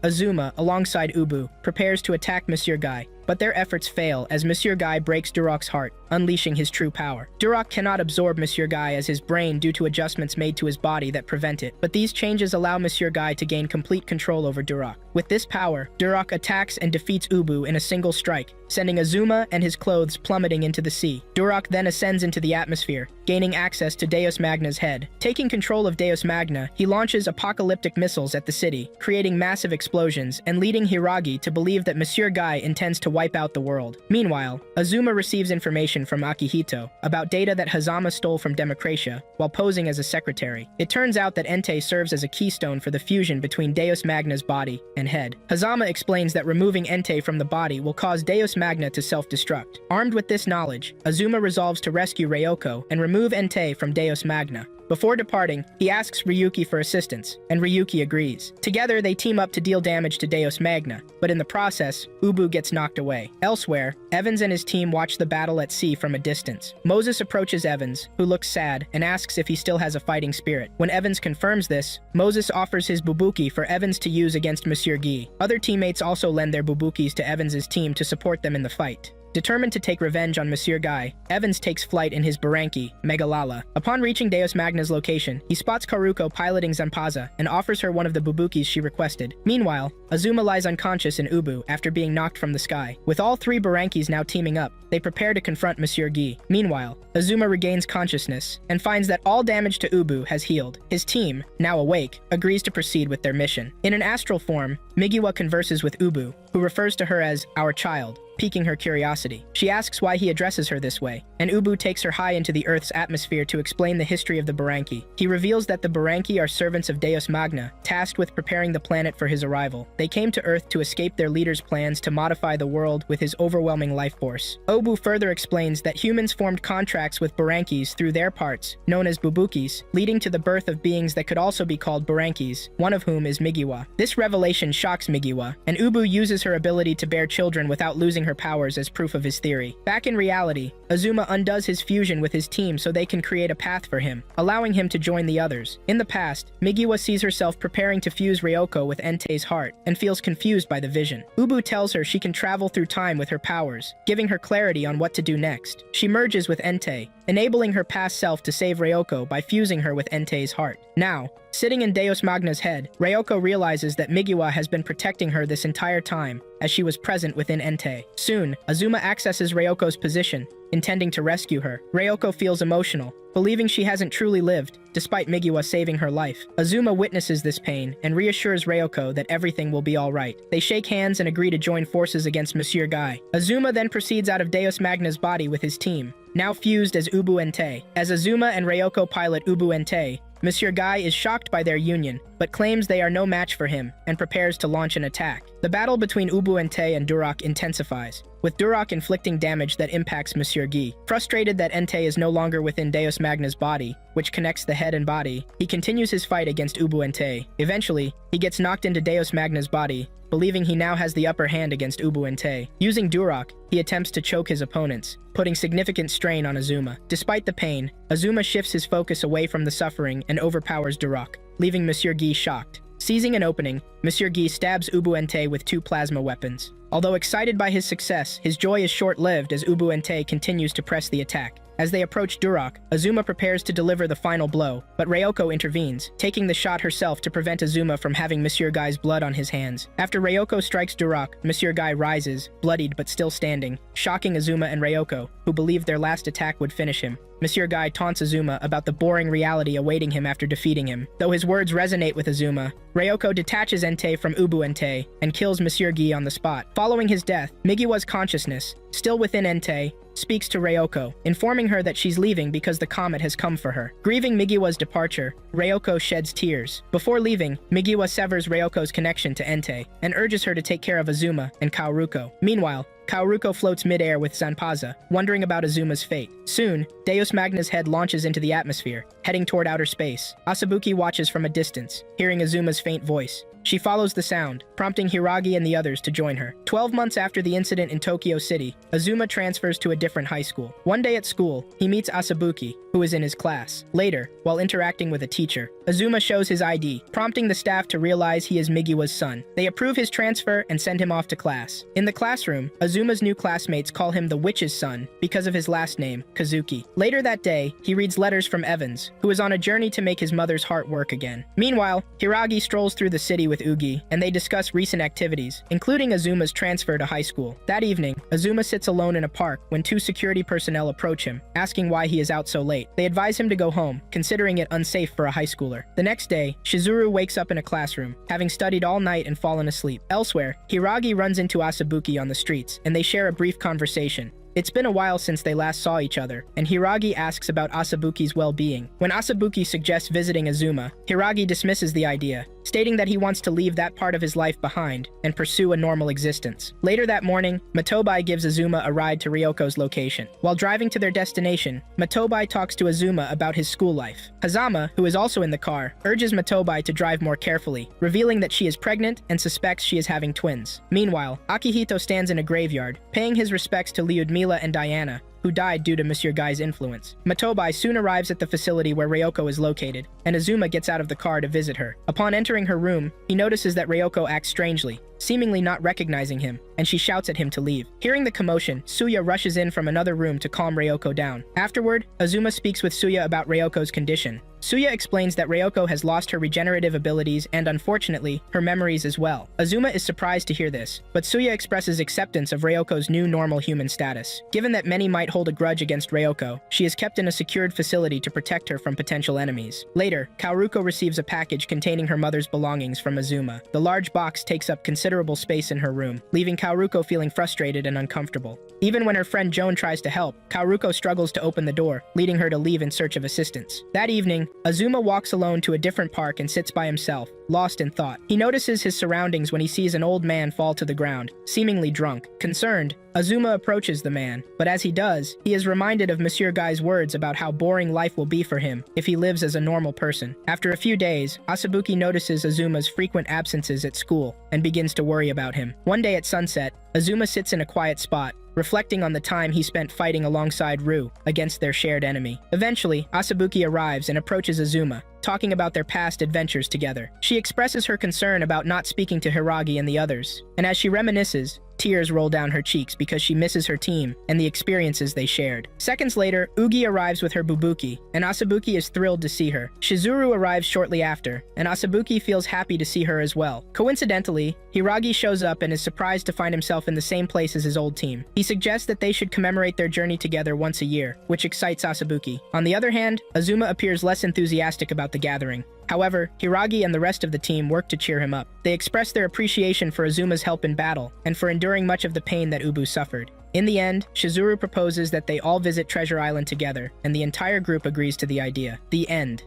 Azuma, alongside Ubu, prepares to attack Monsieur Guy, but their efforts fail as Monsieur Guy breaks Duroc's heart, unleashing his true power. Duroc cannot absorb Monsieur Guy as his brain due to adjustments made to his body that prevent it, but these changes allow Monsieur Guy to gain complete control over Duroc. With this power, Duroc attacks and defeats Ubu in a single strike, sending Azuma and his clothes plummeting into the sea. Duroc then ascends into the atmosphere, gaining access to Deus Magna's head. Taking control of Deus Magna, he launches apocalyptic missiles at the city, creating massive explosions and leading Hiragi to believe that Monsieur Guy intends to wipe out the world. Meanwhile, Azuma receives information from Akihito about data that Hazama stole from Democratia while posing as a secretary. It turns out that Entei serves as a keystone for the fusion between Deus Magna's body and head. Hazama explains that removing Entei from the body will cause Deus Magna to self-destruct. Armed with this knowledge, Azuma resolves to rescue Ryoko and remove Entei from Deus Magna. Before departing, he asks Ryuki for assistance, and Ryuki agrees. Together, they team up to deal damage to Deus Magna, but in the process, Ubu gets knocked away. Elsewhere, Evans and his team watch the battle at sea from a distance. Moses approaches Evans, who looks sad, and asks if he still has a fighting spirit. When Evans confirms this, Moses offers his Bubuki for Evans to use against Monsieur Guy. Other teammates also lend their Bubukis to Evans's team to support them in the fight. Determined to take revenge on Monsieur Guy, Evans takes flight in his Buranki, Megalala. Upon reaching Deus Magna's location, he spots Karuko piloting Zanpaza and offers her one of the Bubukis she requested. Meanwhile, Azuma lies unconscious in Ubu after being knocked from the sky. With all three Burankis now teaming up, they prepare to confront Monsieur Guy. Meanwhile, Azuma regains consciousness and finds that all damage to Ubu has healed. His team, now awake, agrees to proceed with their mission. In an astral form, Migiwa converses with Ubu, who refers to her as our child, piquing her curiosity. She asks why he addresses her this way, and Ubu takes her high into the Earth's atmosphere to explain the history of the Buranki. He reveals that the Buranki are servants of Deus Magna, tasked with preparing the planet for his arrival. They came to Earth to escape their leader's plans to modify the world with his overwhelming life force. Ubu further explains that humans formed contracts with Burankis through their parts, known as Bubukis, leading to the birth of beings that could also be called Burankis, one of whom is Migiwa. This revelation shocks Migiwa, and Ubu uses her ability to bear children without losing her powers as proof of his theory. Back in reality, Azuma undoes his fusion with his team so they can create a path for him, allowing him to join the others. In the past, Migiwa sees herself preparing to fuse Ryoko with Entei's heart and feels confused by the vision. Ubu tells her she can travel through time with her powers, giving her clarity on what to do next. She merges with Entei, enabling her past self to save Ryoko by fusing her with Entei's heart. Now, sitting in Deus Magna's head, Ryoko realizes that Migiwa has been protecting her this entire time, as she was present within Entei. Soon, Azuma accesses Ryoko's position, intending to rescue her. Ryoko feels emotional, believing she hasn't truly lived, despite Migiwa saving her life. Azuma witnesses this pain and reassures Ryoko that everything will be alright. They shake hands and agree to join forces against Monsieur Guy. Azuma then proceeds out of Deus Magna's body with his team, now fused as Ubu Entei. As Azuma and Ryoko pilot Ubu Entei, Monsieur Guy is shocked by their union, but claims they are no match for him and prepares to launch an attack. The battle between Ubu Entei and Durak intensifies, with Durak inflicting damage that impacts Monsieur Guy. Frustrated that Entei is no longer within Deus Magna's body, which connects the head and body, he continues his fight against Ubu Entei. Eventually, he gets knocked into Deus Magna's body, believing he now has the upper hand against Ubu Entei. Using Durak, he attempts to choke his opponents, putting significant strain on Azuma. Despite the pain, Azuma shifts his focus away from the suffering and overpowers Durak, leaving Monsieur Guy shocked. Seizing an opening, Monsieur Guy stabs Ubu Entei with 2 plasma weapons. Although excited by his success, his joy is short-lived as Ubu Entei continues to press the attack. As they approach Durak, Azuma prepares to deliver the final blow, but Ryoko intervenes, taking the shot herself to prevent Azuma from having Monsieur Guy's blood on his hands. After Ryoko strikes Durak, Monsieur Guy rises, bloodied but still standing, shocking Azuma and Ryoko, who believed their last attack would finish him. Monsieur Guy taunts Azuma about the boring reality awaiting him after defeating him. Though his words resonate with Azuma, Ryoko detaches Entei from Ubu Entei and kills Monsieur Guy on the spot. Following his death, Migiwa's consciousness, still within Entei, speaks to Ryoko, informing her that she's leaving because the comet has come for her. Grieving Migiwa's departure, Ryoko sheds tears. Before leaving, Migiwa severs Ryoko's connection to Entei and urges her to take care of Azuma and Kaoruko. Meanwhile, Kaoruko floats mid-air with Zanpaza, wondering about Azuma's fate. Soon, Deus Magna's head launches into the atmosphere, heading toward outer space. Asabuki watches from a distance, hearing Azuma's faint voice. She follows the sound, prompting Hiragi and the others to join her. 12 months after the incident in Tokyo City, Azuma transfers to a different high school. One day at school, he meets Asabuki, who is in his class. Later, while interacting with a teacher, Azuma shows his ID, prompting the staff to realize he is Migiwa's son. They approve his transfer and send him off to class. In the classroom, Azuma's new classmates call him the witch's son because of his last name, Kazuki. Later that day, he reads letters from Evans, who is on a journey to make his mother's heart work again. Meanwhile, Hiragi strolls through the city with Ugi, and they discuss recent activities, including Azuma's transfer to high school. That evening, Azuma sits alone in a park when 2 security personnel approach him, asking why he is out so late. They advise him to go home, considering it unsafe for a high schooler. The next day, Shizuru wakes up in a classroom, having studied all night and fallen asleep. Elsewhere, Hiragi runs into Asabuki on the streets, and they share a brief conversation. It's been a while since they last saw each other, and Hiragi asks about Asabuki's well-being. When Asabuki suggests visiting Azuma, Hiragi dismisses the idea, stating that he wants to leave that part of his life behind and pursue a normal existence. Later that morning, Matobai gives Azuma a ride to Ryoko's location. While driving to their destination, Matobai talks to Azuma about his school life. Hazama, who is also in the car, urges Matobai to drive more carefully, revealing that she is pregnant and suspects she is having twins. Meanwhile, Akihito stands in a graveyard, paying his respects to Lyudmila and Diana, who died due to Monsieur Guy's influence. Matobai soon arrives at the facility where Ryoko is located, and Azuma gets out of the car to visit her. Upon entering her room, he notices that Ryoko acts strangely, seemingly not recognizing him, and she shouts at him to leave. Hearing the commotion, Suya rushes in from another room to calm Ryoko down. Afterward, Azuma speaks with Suya about Ryoko's condition. Suya explains that Ryoko has lost her regenerative abilities and, unfortunately, her memories as well. Azuma is surprised to hear this, but Suya expresses acceptance of Ryoko's new normal human status. Given that many might hold a grudge against Ryoko, she is kept in a secured facility to protect her from potential enemies. Later, Kaoruko receives a package containing her mother's belongings from Azuma. The large box takes up considerable space in her room, leaving Kaoruko feeling frustrated and uncomfortable. Even when her friend Joan tries to help, Kaoruko struggles to open the door, leading her to leave in search of assistance. That evening, Azuma walks alone to a different park and sits by himself, lost in thought. He notices his surroundings when he sees an old man fall to the ground, seemingly drunk. Concerned, Azuma approaches the man, but as he does, he is reminded of Monsieur Guy's words about how boring life will be for him if he lives as a normal person. After a few days, Asabuki notices Azuma's frequent absences at school and begins to worry about him. One day at sunset, Azuma sits in a quiet spot, reflecting on the time he spent fighting alongside Ru against their shared enemy. Eventually, Asabuki arrives and approaches Azuma, talking about their past adventures together. She expresses her concern about not speaking to Hiragi and the others, and as she reminisces, tears roll down her cheeks because she misses her team and the experiences they shared. Seconds later, Ugi arrives with her Bubuki, and Asabuki is thrilled to see her. Shizuru arrives shortly after, and Asabuki feels happy to see her as well. Coincidentally, Hiragi shows up and is surprised to find himself in the same place as his old team. He suggests that they should commemorate their journey together once a year, which excites Asabuki. On the other hand, Azuma appears less enthusiastic about the gathering. However, Hiragi and the rest of the team work to cheer him up. They express their appreciation for Azuma's help in battle, and for enduring much of the pain that Ubu suffered. In the end, Shizuru proposes that they all visit Treasure Island together, and the entire group agrees to the idea. The end.